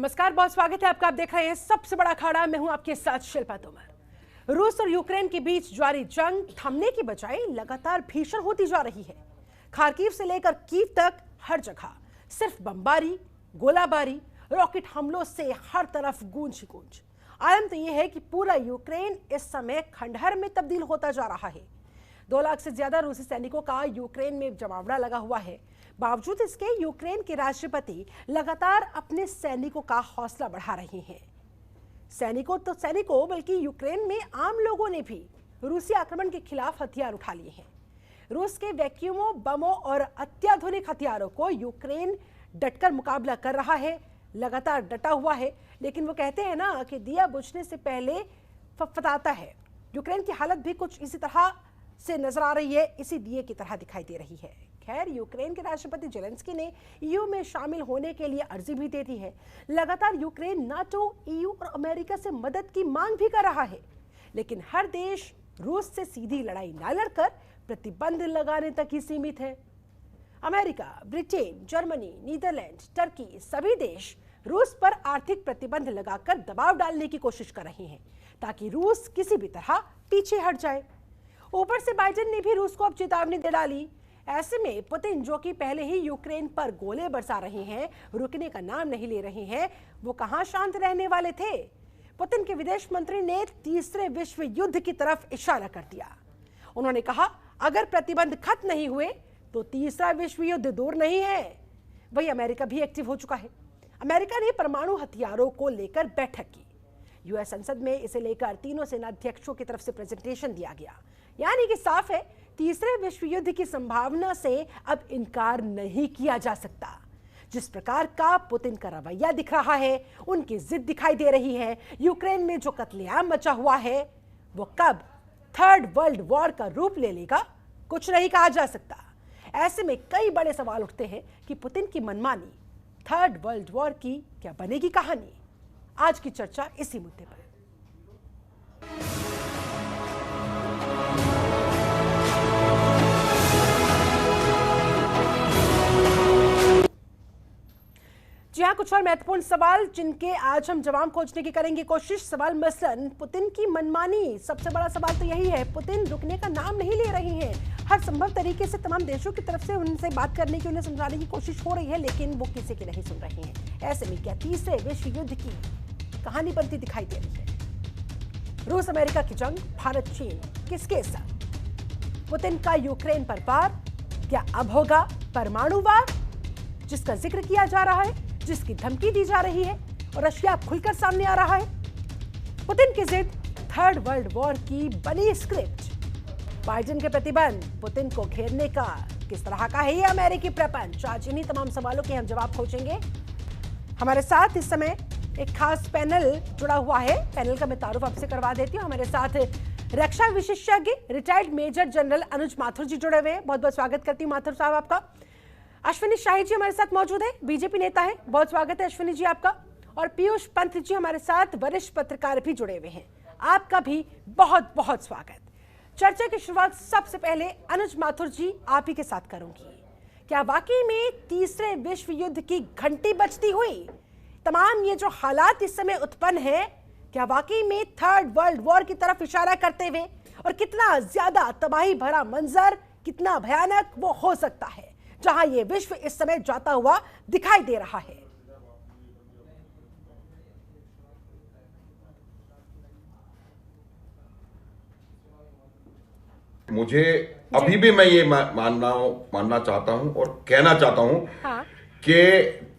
नमस्कार, बहुत स्वागत है आपका। आप देख रहे हैं सबसे बड़ा अखाड़ा। मैं हूं आपके साथ शिल्पा तोमर। रूस और यूक्रेन के बीच जारी जंग थमने की बजाय लगातार भीषण होती जा रही है। खार्किव से लेकर कीव तक हर जगह सिर्फ बमबारी, गोलाबारी, रॉकेट हमलों से हर तरफ गूंज ही गूंज। आलम तो यह है कि पूरा यूक्रेन इस समय खंडहर में तब्दील होता जा रहा है। 2 लाख से ज्यादा रूसी सैनिकों का यूक्रेन में जमावड़ा लगा हुआ है। बावजूद इसके यूक्रेन के राष्ट्रपति लगातार अपने सैनिकों का हौसला बढ़ा रहे हैं। सैनिकों बल्कि यूक्रेन में आम लोगों ने भी रूसी आक्रमण के खिलाफ हथियार उठा लिए हैं। रूस के वैक्यूमों, बमों और अत्याधुनिक हथियारों को यूक्रेन डटकर मुकाबला कर रहा है, लगातार डटा हुआ है। लेकिन वो कहते हैं ना कि दिया बुझने से पहले फटफटाता है। यूक्रेन की हालत भी कुछ इसी तरह से नजर आ रही है, इसी दिए की तरह दिखाई दे रही है। खैर, यूक्रेन के राष्ट्रपति जेलेंस्की ने ईयू में शामिल होने के लिए अर्जी भी दे दी है। लगातार यूक्रेन नाटो, ईयू और अमेरिका से मदद की मांग भी कर रहा है। लेकिन हर देश रूस से सीधी लड़ाई न लड़कर प्रतिबंध लगाने तक ही सीमित है। America, Britain, Germany, Netherland, Turkey सभी देश रूस पर आर्थिक प्रतिबंध लगाकर दबाव डालने की कोशिश कर रहे हैं ताकि रूस किसी भी तरह पीछे हट जाए। ऊपर से बाइडेन ने भी रूस को अब चेतावनी दे डाली। ऐसे में पुतिन, जो कि पहले ही यूक्रेन पर गोले बरसा रहे हैं, रुकने का नाम नहीं ले रहे हैं, वो कहां शांत रहने वाले थे। पुतिन के विदेश मंत्री ने तीसरे विश्व युद्ध की तरफ इशारा कर दिया। उन्होंने कहा, अगर प्रतिबंध खत्म नहीं हुए तो तीसरा विश्व युद्ध दूर नहीं है। वही अमेरिका भी एक्टिव हो चुका है। अमेरिका ने परमाणु हथियारों को लेकर बैठक की। यूएस संसद में इसे लेकर तीनों सेनाध्यक्षों की तरफ से प्रेजेंटेशन दिया गया। यानी कि साफ है, तीसरे विश्व युद्ध की संभावना से अब इनकार नहीं किया जा सकता। जिस प्रकार का पुतिन का रवैया दिख रहा है, उनकी जिद दिखाई दे रही है, यूक्रेन में जो कत्लेआम मचा हुआ है, वो कब थर्ड वर्ल्ड वॉर का रूप ले लेगा, कुछ नहीं कहा जा सकता। ऐसे में कई बड़े सवाल उठते हैं कि पुतिन की मनमानी थर्ड वर्ल्ड वॉर की क्या बनेगी कहानी। आज की चर्चा इसी मुद्दे पर। जी हाँ, कुछ और महत्वपूर्ण सवाल जिनके आज हम जवाब खोजने की करेंगे कोशिश। सवाल मसलन पुतिन की मनमानी, सबसे बड़ा सवाल तो यही है। पुतिन रुकने का नाम नहीं ले रहे हैं। हर संभव तरीके से तमाम देशों की तरफ से उनसे बात करने की, उन्हें समझाने की कोशिश हो रही है, लेकिन वो किसी की नहीं सुन रहे हैं। ऐसे में क्या तीसरे विश्व युद्ध की कहानी बनती दिखाई दे रही है। रूस अमेरिका की जंग, भारत चीन किसके साथ? पुतिन का यूक्रेन पर वार, क्या अब होगा परमाणु वार जिसका जिक्र किया जा रहा है, जिसकी धमकी दी जा रही है और रशिया खुलकर सामने आ रहा है? पुतिन की जिद थर्ड वर्ल्ड वॉर की बनी स्क्रिप्ट। बाइडेन के प्रतिबंध पुतिन को घेरने का किस तरह का है ये अमेरिकी प्रपंच? आज इन्हीं तमाम सवालों के हम जवाब खोजेंगे। हमारे साथ इस समय एक खास पैनल जुड़ा हुआ है। पैनल का मैं तारुफ आपसे करवा देती हूँ। हमारे साथ रक्षा विशेषज्ञ रिटायर्ड मेजर जनरल अनुज माथुर जी जुड़े हुए हैं। बहुत बहुत स्वागत करती हूँ माथुर साहब आपका। अश्विनी शाही जी हमारे साथ मौजूद है, बीजेपी नेता है। बहुत स्वागत है अश्विनी जी आपका। और पीयूष पंत जी हमारे साथ वरिष्ठ पत्रकार भी जुड़े हुए हैं, आपका भी बहुत बहुत स्वागत। चर्चा की शुरुआत सबसे पहले अनुज माथुर जी आप ही के साथ करूंगी। क्या वाकई में तीसरे विश्व युद्ध की घंटी बजती हुई तमाम ये जो हालात इस समय उत्पन्न है, क्या वाकई में थर्ड वर्ल्ड वॉर की तरफ इशारा करते हुए, और कितना ज्यादा तबाही भरा मंजर, कितना भयानक वो हो सकता है जहां ये विश्व इस समय जाता हुआ दिखाई दे रहा है? मुझे अभी भी मैं ये मानना चाहता हूं और कहना चाहता हूं कि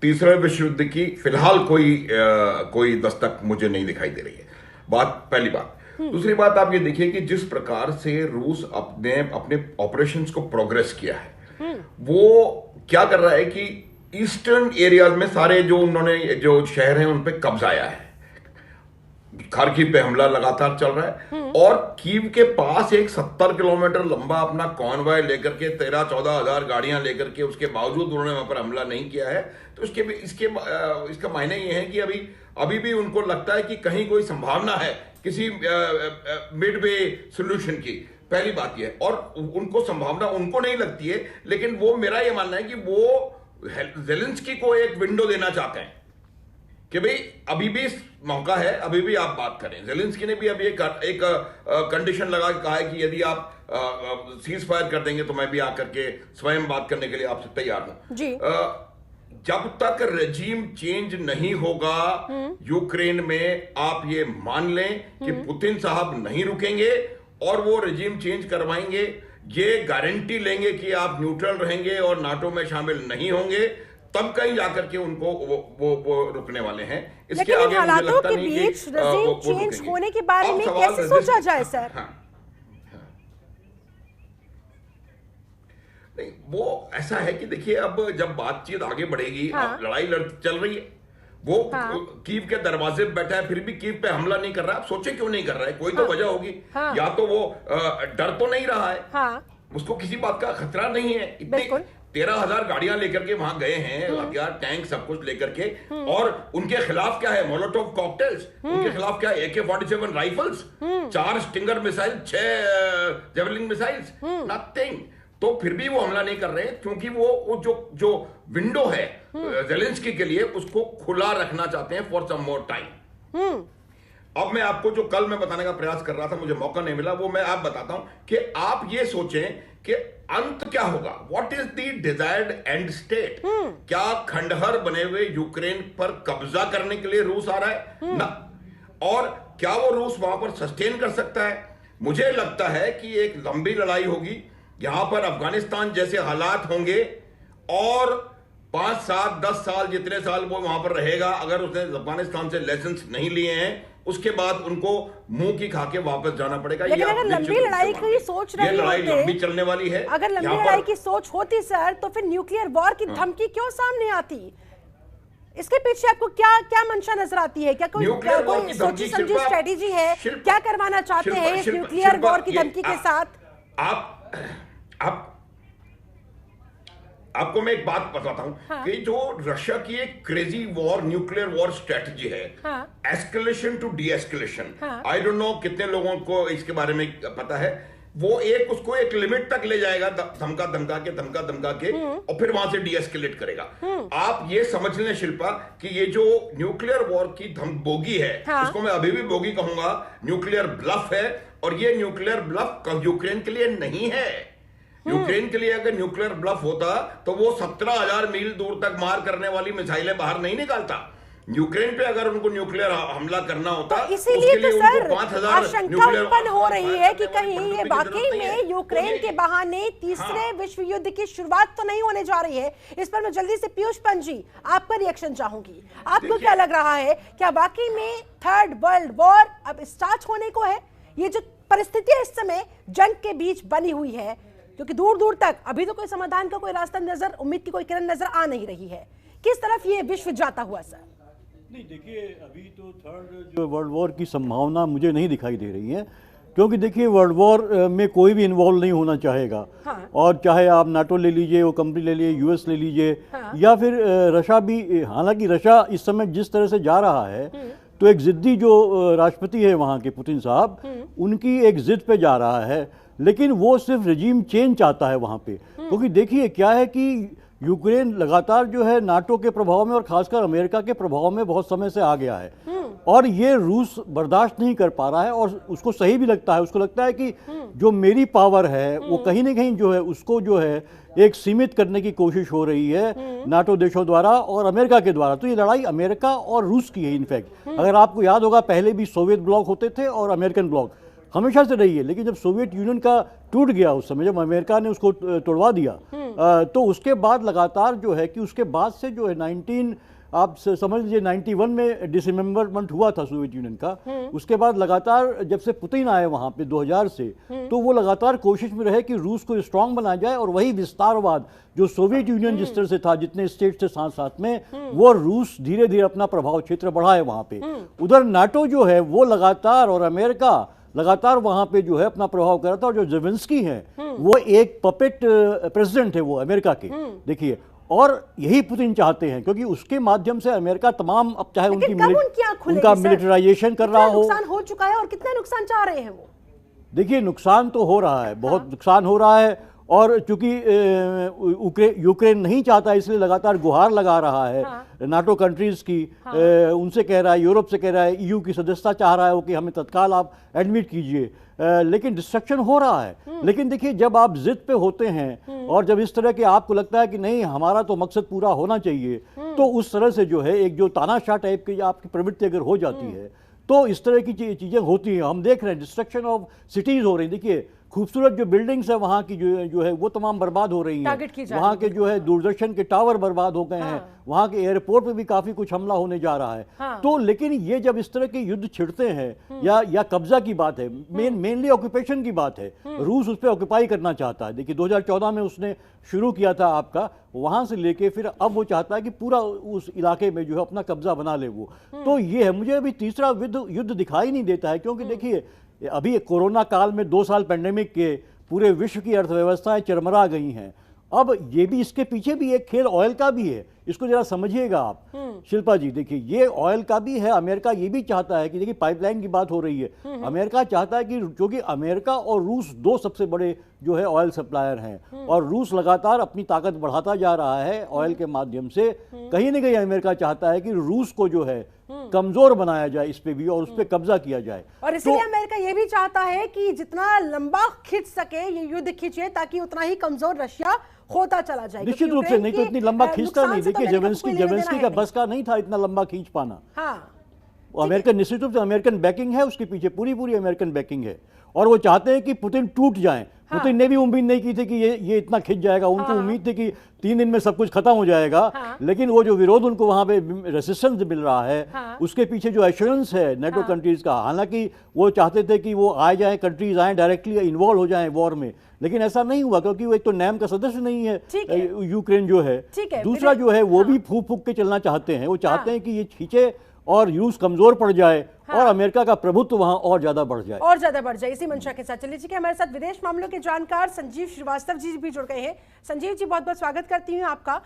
तीसरे विश्व युद्ध की फिलहाल कोई दस्तक मुझे नहीं दिखाई दे रही है। पहली बात। दूसरी बात, आप ये देखिए कि जिस प्रकार से रूस अपने ऑपरेशंस को प्रोग्रेस किया है, वो क्या कर रहा है कि ईस्टर्न एरियाज में सारे जो शहर हैं उन पे कब्जा आया है। खार्किव पे हमला लगातार चल रहा है और कीव के पास एक 70 किलोमीटर लंबा अपना कॉन्वॉय लेकर के 13-14 हजार गाड़ियां लेकर के, उसके बावजूद उन्होंने वहां पर हमला नहीं किया है। तो इसका मायने ये है कि अभी भी उनको लगता है कि कहीं कोई संभावना है किसी मिड वे सोल्यूशन की। पहली बात ये है। और उनको संभावना उनको नहीं लगती है, लेकिन वो, मेरा ये मानना है कि वो जेलेंस्की को एक विंडो देना चाहते हैं कि भाई अभी भी मौका है, अभी भी आप बात करें। ज़ेलेंस्की ने भी अभी एक कंडीशन लगा के कहा है कि यदि आप सीज फायर कर देंगे तो मैं भी आकर के स्वयं बात करने के लिए आपसे तैयार हूं जी। जब तक रेजिम चेंज नहीं होगा यूक्रेन में, आप ये मान लें कि पुतिन साहब नहीं रुकेंगे और वो रेजिम चेंज करवाएंगे। ये गारंटी लेंगे कि आप न्यूट्रल रहेंगे और नाटो में शामिल नहीं होंगे, तब कहीं जाकर के उनको वो रुकने वाले हैं। इसके आगे मुझे हालातों लगता के नहीं बीच कि रेजिम वो चेंज रुकेंगे। होने के बारे अब में सवाल कैसे सोचा जाए सर? हाँ। नहीं, वो ऐसा है कि देखिए, अब जब बातचीत आगे बढ़ेगी, अब लड़ाई चल रही है, वो कीव के दरवाजे पे बैठा है, फिर भी कीव पे हमला नहीं कर रहा है। आप सोचे क्यों नहीं कर रहा है? कोई तो वजह होगी। या तो वो डर तो नहीं रहा है, उसको किसी बात का खतरा नहीं है। इतनी 13,000 गाड़ियां लेकर के वहां गए हैं, हथियार, टैंक, सब कुछ लेकर के, और उनके खिलाफ क्या है? Molotov cocktails. उनके खिलाफ क्या है? AK-47 rifles, 4 Stinger missile, 6 Javelin missiles, nothing. तो फिर भी वो हमला नहीं कर रहे हैं, क्योंकि वो जो विंडो है ज़ेलेंस्की के लिए, उसको खुला रखना चाहते हैं फॉर सम मोर टाइम। अब मैं आपको जो कल मैं बताने का प्रयास कर रहा था, मुझे मौका नहीं मिला, वो मैं आप बताता हूं कि आप ये सोचें कि अंत क्या होगा। What is the desired and state? क्या खंडहर बने हुए यूक्रेन पर कब्जा करने के लिए रूस आ रहा है ना? और क्या वो रूस वहां पर सस्टेन कर सकता है? मुझे लगता है कि एक लंबी लड़ाई होगी, यहां पर अफगानिस्तान जैसे हालात होंगे, और 5, 7, 10 साल, जितने साल वो वहां पर रहेगा, अगर उसने अफगानिस्तान से लेसन्स नहीं लिए हैं, उसके बाद उनको मुंह की खाके वापस जाना पड़ेगा। लेकिन अगर लंबी लड़ाई की सोच रही होते, लड़ाई लंबी चलने वाली है। अगर लंबी लड़ाई की सोच होती सर, तो फिर न्यूक्लियर वॉर की धमकी क्यों सामने आती? इसके पीछे आपको क्या मंशा नजर आती है? क्या कोई सोची समझी स्ट्रेटेजी है? क्या करवाना चाहते हैं इस न्यूक्लियर वॉर की धमकी के साथ? आपको मैं एक बात बताता हूं कि जो रशिया की एक crazy war, nuclear war strategy है, escalation to de escalation, I don't know कितने लोगों को इसके बारे में पता है। वो उसको एक लिमिट तक ले जाएगा, धमका धमका के, और फिर वहां से डी एस्केलेट करेगा। आप ये समझ लें शिल्पा कि ये जो न्यूक्लियर वॉर की बोगी है, इसको मैं अभी भी बोगी कहूंगा, न्यूक्लियर ब्लफ है। और ये न्यूक्लियर ब्लफ यूक्रेन के लिए नहीं है। यूक्रेन के लिए अगर न्यूक्लियर ब्लफ होता तो वो 17,000 मील दूर तक मार करने वाली मिसाइलें बाहर नहीं निकालता। यूक्रेन पे अगर उनको न्यूक्लियर हमला करना होता, तो इसीलिए तो सर आशंका उत्पन्न हो रही है कि कहीं ये वाकई में यूक्रेन के बहाने तीसरे विश्व युद्ध की शुरुआत तो नहीं होने जा रही है। इस पर मैं जल्दी से पीयूष पंत जी आपका रिएक्शन चाहूंगी। आपको क्या लग रहा है, क्या वाकई में थर्ड वर्ल्ड वॉर अब स्टार्ट होने को है? ये जो परिस्थितियां इस समय जंग के बीच बनी हुई है, क्योंकि दूर दूर तक अभी तो कोई समाधान का कोई रास्ता नजर, उम्मीद की कोई किरण नजर आ नहीं रही है, किस तरफ ये विश्व जाता हुआ सर? नहीं, देखिए, अभी तो थर्ड जो वर्ल्ड वॉर की संभावना मुझे नहीं दिखाई दे रही है, क्योंकि देखिए वर्ल्ड वॉर में कोई भी इन्वॉल्व नहीं होना चाहेगा। और चाहे आप नाटो ले लीजिए, वो कंपनी ले लीजिए, यूएस ले लीजिए, या फिर रशिया भी। हालांकि रशिया इस समय जिस तरह से जा रहा है, तो एक जिद्दी जो राष्ट्रपति है वहाँ के, पुतिन साहब, उनकी एक जिद पे जा रहा है, लेकिन वो सिर्फ रेजिम चेंज चाहता है वहाँ पे। क्योंकि देखिए क्या है कि यूक्रेन लगातार जो है नाटो के प्रभाव में और खासकर अमेरिका के प्रभाव में बहुत समय से आ गया है, और ये रूस बर्दाश्त नहीं कर पा रहा है, और उसको सही भी लगता है। उसको लगता है कि जो मेरी पावर है वो कहीं ना कहीं जो है उसको जो है एक सीमित करने की कोशिश हो रही है नाटो देशों द्वारा और अमेरिका के द्वारा। तो ये लड़ाई अमेरिका और रूस की है। इनफैक्ट अगर आपको याद होगा, पहले भी सोवियत ब्लॉक होते थे और अमेरिकन ब्लॉक हमेशा से रही है, लेकिन जब सोवियत यूनियन का टूट गया, उस समय जब अमेरिका ने उसको तोड़वा दिया, तो उसके बाद लगातार जो है कि उसके बाद से जो है आप समझ लीजिए 91 में डिसमेंबरमेंट हुआ था सोवियत यूनियन का। उसके बाद लगातार जब से पुतिन आए वहां पे 2000 से, तो वो लगातार कोशिश में रहे कि रूस को स्ट्रांग बनाया जाए, और वही विस्तारवाद जो सोवियत यूनियन जिस तरह से था, जितने स्टेट थे साथ साथ में, वो रूस धीरे धीरे अपना प्रभाव क्षेत्र बढ़ाए वहां पे। उधर नाटो जो है वो लगातार, और अमेरिका लगातार वहां पे जो है अपना प्रभाव कर रहा था। और जो ज़ेलेंस्की हैं वो एक पपेट प्रेसिडेंट है वो अमेरिका के, देखिए, और यही पुतिन चाहते हैं, क्योंकि उसके माध्यम से अमेरिका तमाम, अब चाहे उनका मिलिटराइजेशन कर रहा हो। नुकसान हो चुका है और कितना नुकसान चाह रहे हैं वो? देखिए, नुकसान तो हो रहा है, बहुत नुकसान हो रहा है, और चूंकि यूक्रेन नहीं चाहता इसलिए लगातार गुहार लगा रहा है नाटो कंट्रीज की, उनसे कह रहा है, यूरोप से कह रहा है, ईयू की सदस्यता चाह रहा है कि हमें तत्काल आप एडमिट कीजिए, लेकिन डिस्ट्रक्शन हो रहा है। लेकिन देखिए, जब आप जिद पे होते हैं और जब इस तरह के आपको लगता है कि नहीं हमारा तो मकसद पूरा होना चाहिए, तो उस तरह से जो है एक जो तानाशाह टाइप की आपकी प्रवृत्ति अगर हो जाती है तो इस तरह की चीजें होती हैं। हम देख रहे हैं डिस्ट्रक्शन ऑफ सिटीज हो रही है। देखिए, खूबसूरत जो बिल्डिंग्स है वहाँ की जो है वो तमाम बर्बाद हो रही हैं। वहाँ के जो है दूरदर्शन के टावर बर्बाद हो गए हैं, वहाँ के एयरपोर्ट पे भी काफी कुछ हमला होने जा रहा है। तो लेकिन ये जब इस तरह के युद्ध छिड़ते हैं या कब्जा की बात है, मेनली ऑक्यूपेशन की बात है, रूस उस पर ऑक्यूपाई करना चाहता है। देखिए 2014 में उसने शुरू किया था आपका, वहां से लेके फिर अब वो चाहता है कि पूरा उस इलाके में जो है अपना कब्जा बना ले वो। तो ये है, मुझे अभी तीसरा युद्ध दिखाई नहीं देता है, क्योंकि देखिए अभी कोरोना काल में 2 साल पेंडेमिक के पूरे विश्व की अर्थव्यवस्थाएं चरमरा गई हैं। अब ये भी, इसके पीछे भी एक खेल ऑयल का भी है, इसको जरा समझिएगा आप शिल्पा जी। देखिए ये ऑयल का भी है, अमेरिका ये भी चाहता है कि देखिए पाइपलाइन की बात हो रही है, अमेरिका चाहता है कि, क्योंकि अमेरिका और रूस 2 सबसे बड़े जो है ऑयल सप्लायर हैं और रूस लगातार अपनी ताकत बढ़ाता जा रहा है ऑयल के माध्यम से। कहीं ना कहीं अमेरिका चाहता है कि रूस को जो है कमजोर बनाया जाए इस पे भी, और उस पे कब्जा किया जाए। और इसलिए अमेरिका ये भी चाहता है कि जितना लंबा खींच सके ये युद्ध खींचे, ताकि उतना ही कमजोर रशिया होता चला जाए। निश्चित रूप से, नहीं तो इतनी लंबा खींचता नहीं। देखिए जेलेंस्की का बस का नहीं था इतना लंबा खींच पाना। अमेरिकन, निश्चित रूप से अमेरिकन बैकिंग है उसके पीछे, पूरी अमेरिकन बैकिंग है, और वो चाहते हैं कि पुतिन टूट जाए। पुतिन ने भी उम्मीद नहीं की थी कि ये इतना खिंच जाएगा। उनको उम्मीद थी कि 3 दिन में सब कुछ खत्म हो जाएगा, लेकिन वो जो विरोध उनको वहां पे रेसिस्टेंस मिल रहा है, उसके पीछे जो एश्योरेंस है नेटो कंट्रीज का, हालांकि वो चाहते थे कि वो आ जाए, कंट्रीज आए, डायरेक्टली इन्वॉल्व हो जाए वॉर में, लेकिन ऐसा नहीं हुआ, क्योंकि वो एक तो नैम का सदस्य नहीं है यूक्रेन जो है, दूसरा जो है वो भी फूक के चलना चाहते हैं। वो चाहते हैं कि ये खींचे और रूस कमजोर पड़ जाए और अमेरिका का प्रभुत्व वहां और ज्यादा बढ़ जाए, इसी मंशा के साथ चलिए। हमारे साथ विदेश मामलों के जानकार संजीव श्रीवास्तव जी भी जुड़ गए हैं। संजीव जी, बहुत बहुत स्वागत करती हूँ आपका।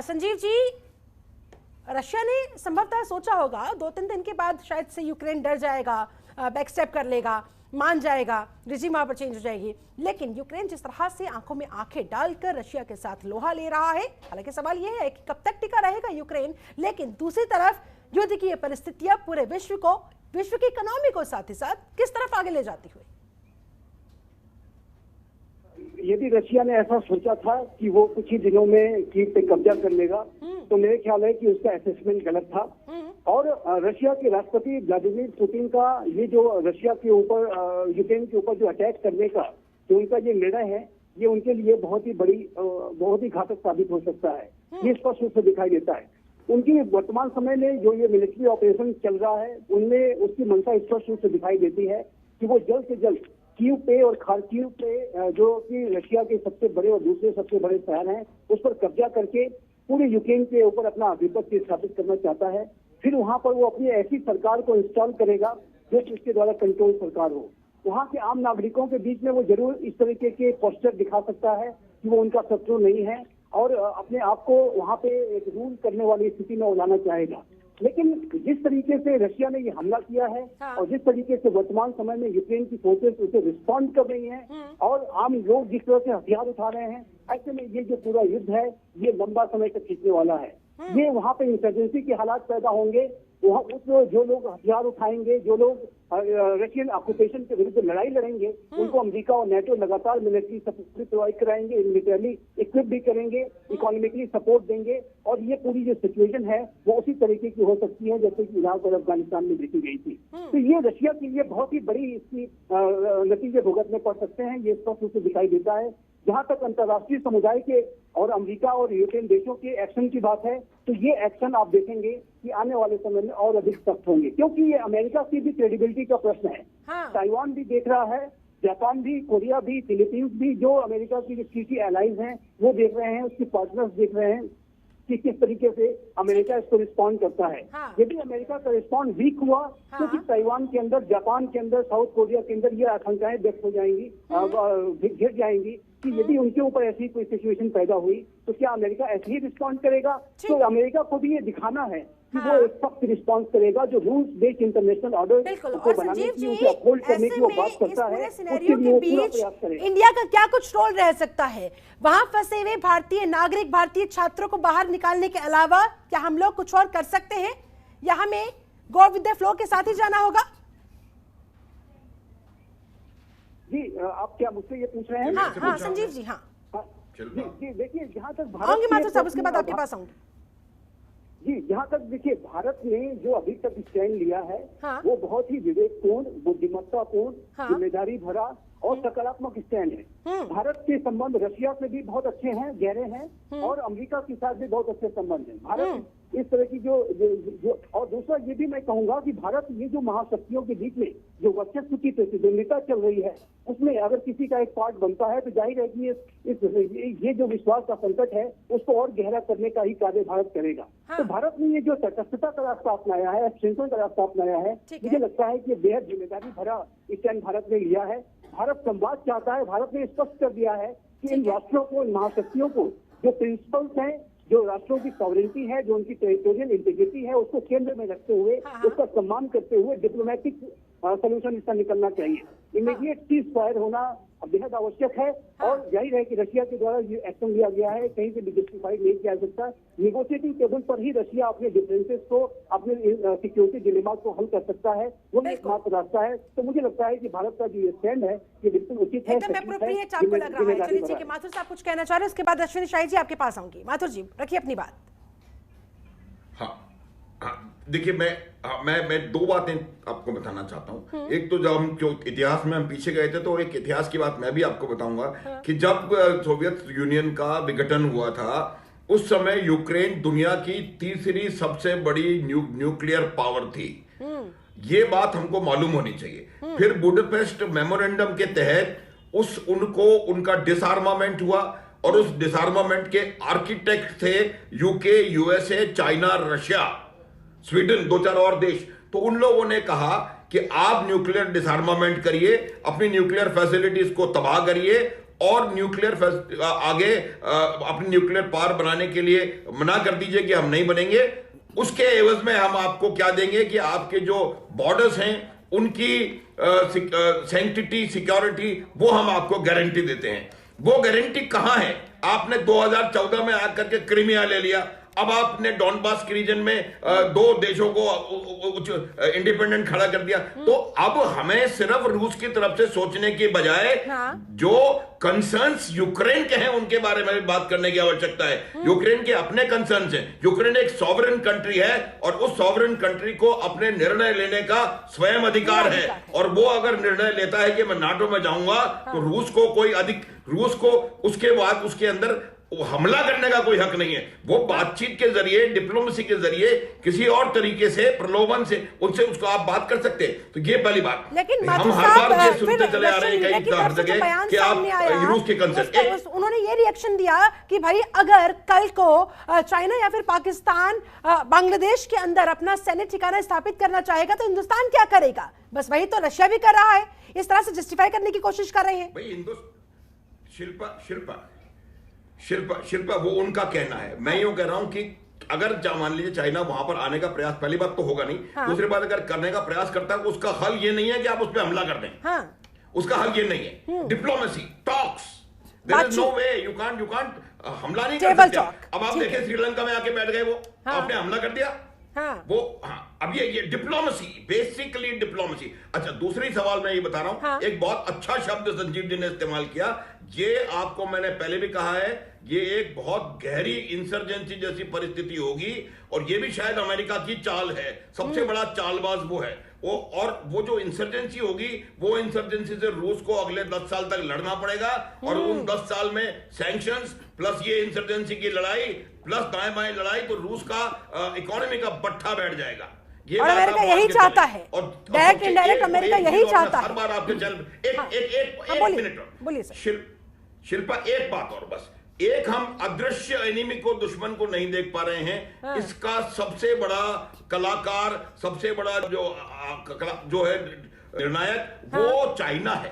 संजीव जी, रशिया ने संभवतः सोचा होगा 2-3 दिन के बाद शायद से यूक्रेन डर जाएगा, बैकस्टेप कर लेगा, मान जाएगा, रिजीम वहां पर चेंज हो जाएगी, लेकिन यूक्रेन जिस तरह से आंखों में आंखें डालकर रशिया के साथ लोहा ले रहा है, हालांकि सवाल यह है कि कब तक टिका रहेगा यूक्रेन, लेकिन दूसरी तरफ युद्ध की ये परिस्थितियां पूरे विश्व की इकोनॉमी को साथ ही साथ किस तरफ आगे ले जाती हुई? यदि रशिया ने ऐसा सोचा था कि वो कुछ ही दिनों में कीव पे कब्जा कर लेगा, तो मेरे ख्याल है कि उसका असेसमेंट गलत था। और रशिया के राष्ट्रपति व्लादिमीर पुतिन का ये जो रशिया के ऊपर, यूक्रेन के ऊपर जो अटैक करने का जो उनका ये निर्णय है, ये उनके लिए बहुत ही घातक साबित हो सकता है। ये स्पष्ट रूप से दिखाई देता है। उनकी वर्तमान समय में जो ये मिलिट्री ऑपरेशन चल रहा है, उनमें उसकी मंशा स्पष्ट रूप से दिखाई देती है कि वो जल्द से जल्द कीव पे और खार्किव पे, जो कि रशिया के सबसे बड़े और दूसरे सबसे बड़े शहर हैं, उस पर कब्जा करके पूरे यूक्रेन के ऊपर अपना आधिपत्य स्थापित करना चाहता है। फिर वहां पर वो अपनी ऐसी सरकार को इंस्टॉल करेगा जो इसके द्वारा कंट्रोल सरकार हो। वहां के आम नागरिकों के बीच में वो जरूर इस तरीके के पोस्टर दिखा सकता है कि वो उनका शत्रु नहीं है और अपने आप को वहां पे एक रूल करने वाली स्थिति में लाना चाहेगा। लेकिन जिस तरीके से रशिया ने ये हमला किया है और जिस तरीके से वर्तमान समय में यूक्रेन की फोर्सेस उसे रिस्पॉन्ड कर रही हैं और आम लोग जिस तरह से हथियार उठा रहे हैं, ऐसे में ये जो पूरा युद्ध है ये लंबा समय तक खींचने वाला है। ये वहां पे इंसर्जेंसी के हालात पैदा होंगे। वहाँ जो लोग हथियार उठाएंगे, जो लोग रशियन ऑक्यूपेशन के विरुद्ध लड़ाई लड़ेंगे, उनको अमेरिका और नेटो लगातार मिलिट्री सपोर्ट प्रोवाइड कराएंगे, मिलिटरली इक्विप भी करेंगे, इकोनॉमिकली सपोर्ट देंगे। और ये पूरी जो सिचुएशन है वो उसी तरीके की हो सकती है जैसे कि इराक और अफगानिस्तान में देखी गई थी। तो ये रशिया के लिए बहुत ही बड़ी इसकी नतीजे भुगतने पड़ सकते हैं, ये स्पष्ट रूप से दिखाई देता है। जहां तक अंतर्राष्ट्रीय समुदाय के और अमेरिका और यूरोपियन देशों के एक्शन की बात है, तो ये एक्शन आप देखेंगे कि आने वाले समय में और अधिक सख्त होंगे, क्योंकि ये अमेरिका की भी क्रेडिबिलिटी का प्रश्न है। ताइवान भी देख रहा है, जापान भी, कोरिया भी, फिलीपींस भी, जो अमेरिका की जो एलाइज हैं वो देख रहे हैं, उसके पार्टनर्स देख रहे हैं कि किस तरीके से अमेरिका इसको रिस्पॉन्ड करता है। यदि अमेरिका का रिस्पॉन्ड वीक हुआ तो फिर ताइवान के अंदर, जापान के अंदर, साउथ कोरिया के अंदर ये आशंकाएं व्यक्त हो जाएंगी, घिर जाएंगी कि यदि उनके ऊपर ऐसी कोई सिचुएशन पैदा हुई तो क्या अमेरिका ऐसे ही रिस्पॉन्ड करेगा। तो अमेरिका को भी ये दिखाना है कि वो एक सख्त रिस्पॉन्स करेगा, जो रूल्स बेस्ड इंटरनेशनल ऑर्डर को बनाने की, उसे अपहोल्ड करने की वो बात करता है, उसके लिए वो पूरा प्रयास करेगा। इंडिया का क्या कुछ रोल रह सकता है वहां फंसे हुए भारतीय नागरिक, भारतीय छात्रों को बाहर निकालने के अलावा? क्या हम लोग कुछ और कर सकते हैं या हमें गो विद द फ्लो के साथ ही जाना होगा? जी, आप क्या मुझसे ये पूछ रहे हैं? हाँ, संजीव जी, हाँ जी, देखिए जहाँ तक आऊंगी माथुर साहब, उसके बाद आपके पास आऊंगी। जी, जहाँ तक देखिए भारत ने जो अभी तक स्टैंड लिया है, हाँ। वो बहुत ही विवेकपूर्ण, बुद्धिमत्तापूर्ण, हाँ। जिम्मेदारी भरा और सकारात्मक स्टैंड है। भारत के संबंध रशिया से भी बहुत अच्छे हैं, गहरे हैं, और अमेरिका के साथ भी बहुत अच्छे संबंध हैं। भारत इस तरह की जो और दूसरा ये भी मैं कहूंगा कि भारत ये जो महाशक्तियों के बीच में जो वर्चस्व की प्रतिद्वंदिता चल रही है, उसमें अगर किसी का एक पार्ट बनता है तो जाहिर है कि ये जो विश्वास का संकट है उसको और गहरा करने का ही कार्य भारत करेगा। तो भारत ने ये जो तटस्थता का रास्ता अपनाया है, एक्सटेंशन का रास्ता अपनाया है, मुझे लगता है कि बेहद जिम्मेदारी भरा स्टैंड भारत ने लिया है। भारत संवाद चाहता है। भारत ने स्पष्ट कर दिया है कि इन राष्ट्रों को, इन महाशक्तियों को जो प्रिंसिपल्स हैं, जो राष्ट्रों की सॉवरेनिटी है, जो उनकी टेरिटोरियल इंटीग्रिटी है, उसको केंद्र में रखते हुए, उसका सम्मान करते हुए डिप्लोमेटिक सोल्यूशन इसका निकलना चाहिए। इमीडिएट सीज फायर होना बेहद आवश्यक है, और जाहिर है कि रशिया के द्वारा ये एक्शन लिया गया है, कहीं से भी जस्टिफाइड नहीं किया जा सकता। निगोशिएटिंग टेबल पर ही रशिया अपने डिफरेंसेस को, अपने सिक्योरिटी डिलेमा को हल कर सकता है, वो एकमात्र रास्ता है। तो मुझे लगता है कि भारत का जो ये स्टैंड है ये बिल्कुल उचित है, एकदम एप्रोप्रिएट आपको लग रहा है। चलिए ठीक है, माथुर साहब कुछ कहना चाह रहे हैं, उसके बाद अश्विनी शाही जी आपके पास आऊंगी। माथुर जी रखिए अपनी बात। हाँ, देखिए मैं दो बातें आपको बताना चाहता हूं। एक तो जब हम जो इतिहास में हम पीछे गए थे, तो एक इतिहास की बात मैं भी आपको बताऊंगा कि जब सोवियत यूनियन का विघटन हुआ था, उस समय यूक्रेन दुनिया की तीसरी सबसे बड़ी न्यूक्लियर पावर थी। ये बात हमको मालूम होनी चाहिए। फिर बुडापेस्ट मेमोरेंडम के तहत उनका डिसआर्मामेंट हुआ, और उस डिसआर्मामेंट के आर्किटेक्ट थे UK, USA, China, Russia, Sweden, 2-4 और देश। तो उन लोगों ने कहा कि आप न्यूक्लियर डिसआर्मामेंट करिए, अपनी न्यूक्लियर फैसिलिटीज को तबाह करिए, और न्यूक्लियर आगे अपनी न्यूक्लियर पावर बनाने के लिए मना कर दीजिए कि हम नहीं बनेंगे। उसके एवज में हम आपको क्या देंगे कि आपके जो बॉर्डर्स हैं उनकी सैंक्टिटी, सिक्योरिटी, वो हम आपको गारंटी देते हैं। वो गारंटी कहां है? आपने 2014 में आकर के क्रीमिया ले लिया, अब आपने डॉनबास के रीजन में दो देशों को इंडिपेंडेंट खड़ा कर दिया। तो अब हमें सिर्फ रूस की तरफ से सोचने के बजाय जो कंसर्न्स यूक्रेन के हैं उनके बारे में बात करने की आवश्यकता है। यूक्रेन के अपने कंसर्न्स हैं। यूक्रेन एक सॉवरेन कंट्री है, और उस सॉवरेन कंट्री को अपने निर्णय लेने का स्वयं अधिकार है, और वो अगर निर्णय लेता है कि मैं नाटो में जाऊंगा, तो रूस को उसके बाद उसके अंदर हमला करने का कोई हक नहीं है। वो बातचीत के जरिए, डिप्लोमेसी के जरिए, किसी और तरीके से, प्रलोभन से उनसे उसको आप बात कर सकते हैं। तो ये पहली बात। लेकिन हम हर बार ये सुनते चले आ रहे हैं कई हर जगह कि आप रूस के कंसर्न। उन्होंने ये रिएक्शन दिया कि भाई अगर कल को चाइना या फिर पाकिस्तान बांग्लादेश के अंदर अपना सैन्य ठिकाना स्थापित करना चाहेगा तो हिंदुस्तान क्या करेगा? बस वही तो रशिया भी कर रहा है, इस तरह से जस्टिफाई करने की कोशिश कर रहे हैं। शिल्पा वो उनका कहना है। मैं यूं कह रहा हूं कि अगर मान लीजिए चाइना वहां पर आने का प्रयास, पहली बात तो होगा नहीं, दूसरी बात अगर करने का प्रयास करता है तो उसका हल ये नहीं है कि आप उस पर हमला कर दें। उसका हल ये नहीं है। Diplomacy, talks, there is no way, you can't हमला नहीं कर सकते। अब आप देखें श्रीलंका में आके बैठ गए, वो आपने हमला कर दिया। अब ये डिप्लोमेसी, बेसिकली डिप्लोमेसी। अच्छा, दूसरी सवाल मैं ये बता रहा हूं, एक बहुत अच्छा शब्द संजीव जी ने इस्तेमाल किया। ये आपको मैंने पहले भी कहा है, ये एक बहुत गहरी इंसर्जेंसी जैसी परिस्थिति होगी, और ये भी शायद अमेरिका की चाल है। सबसे बड़ा चालबाज वो है। वो जो इंसर्जेंसी होगी, वो इंसर्जेंसी से रूस को अगले 10 साल तक लड़ना पड़ेगा, और उन 10 साल में सैंक्शंस प्लस ये इंसर्जेंसी की लड़ाई प्लस दाएं बाएं लड़ाई, तो रूस का इकोनॉमी का बर्था बैठ जाएगा। और अमेरिका यही चाहता है, डायरेक्ट इनडायरेक्ट अमेरिका यही चाहता है। हर बार आपके एक मिनट बोलिए सर। शिल्पा, एक बात और बस, एक हम अदृश्य एनिमी को, दुश्मन को नहीं देख पा रहे हैं। इसका सबसे बड़ा कलाकार, सबसे बड़ा जो है निर्णायक, वो चाइना है।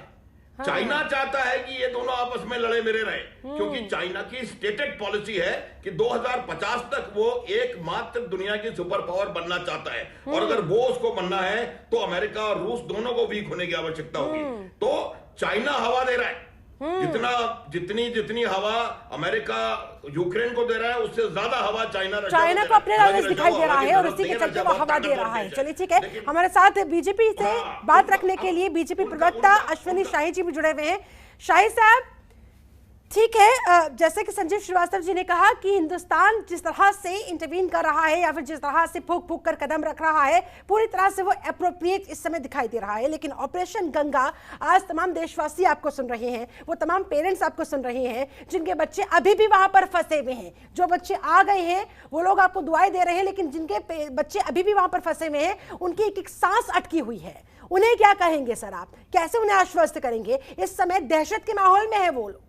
चाइना चाहता है कि ये दोनों आपस में लड़े मेरे रहे, क्योंकि चाइना की स्टेटेड पॉलिसी है कि 2050 तक वो एकमात्र दुनिया की सुपर पावर बनना चाहता है, और अगर वो उसको बनना है तो अमेरिका और रूस दोनों को वीक होने की आवश्यकता होगी। तो चाइना हवा दे रहा है, जितनी हवा अमेरिका यूक्रेन को दे रहा है, उससे ज्यादा हवा चाइना को अपने राजनीति दिखाई दे रहा है, और उसी के चलते वो हवा दे रहा है। चलिए ठीक है, हमारे साथ बीजेपी से बात रखने के लिए बीजेपी प्रवक्ता अश्विनी शाही जी भी जुड़े हुए हैं। शाही साहब, ठीक है, जैसे कि संजीव श्रीवास्तव जी ने कहा कि हिंदुस्तान जिस तरह से इंटरवीन कर रहा है या फिर जिस तरह से फूक फूक कर कदम रख रहा है, पूरी तरह से वो एप्रोप्रिएट इस समय दिखाई दे रहा है। लेकिन ऑपरेशन गंगा, आज तमाम देशवासी आपको सुन रहे हैं, वो तमाम पेरेंट्स आपको सुन रहे हैं जिनके बच्चे अभी भी वहां पर फंसे हुए हैं। जो बच्चे आ गए हैं वो लोग आपको दुआएं दे रहे हैं, लेकिन जिनके बच्चे अभी भी वहां पर फंसे हुए हैं, उनकी एक एक सांस अटकी हुई है। उन्हें क्या कहेंगे सर आप, कैसे उन्हें आश्वस्त करेंगे? इस समय दहशत के माहौल में है वो लोग।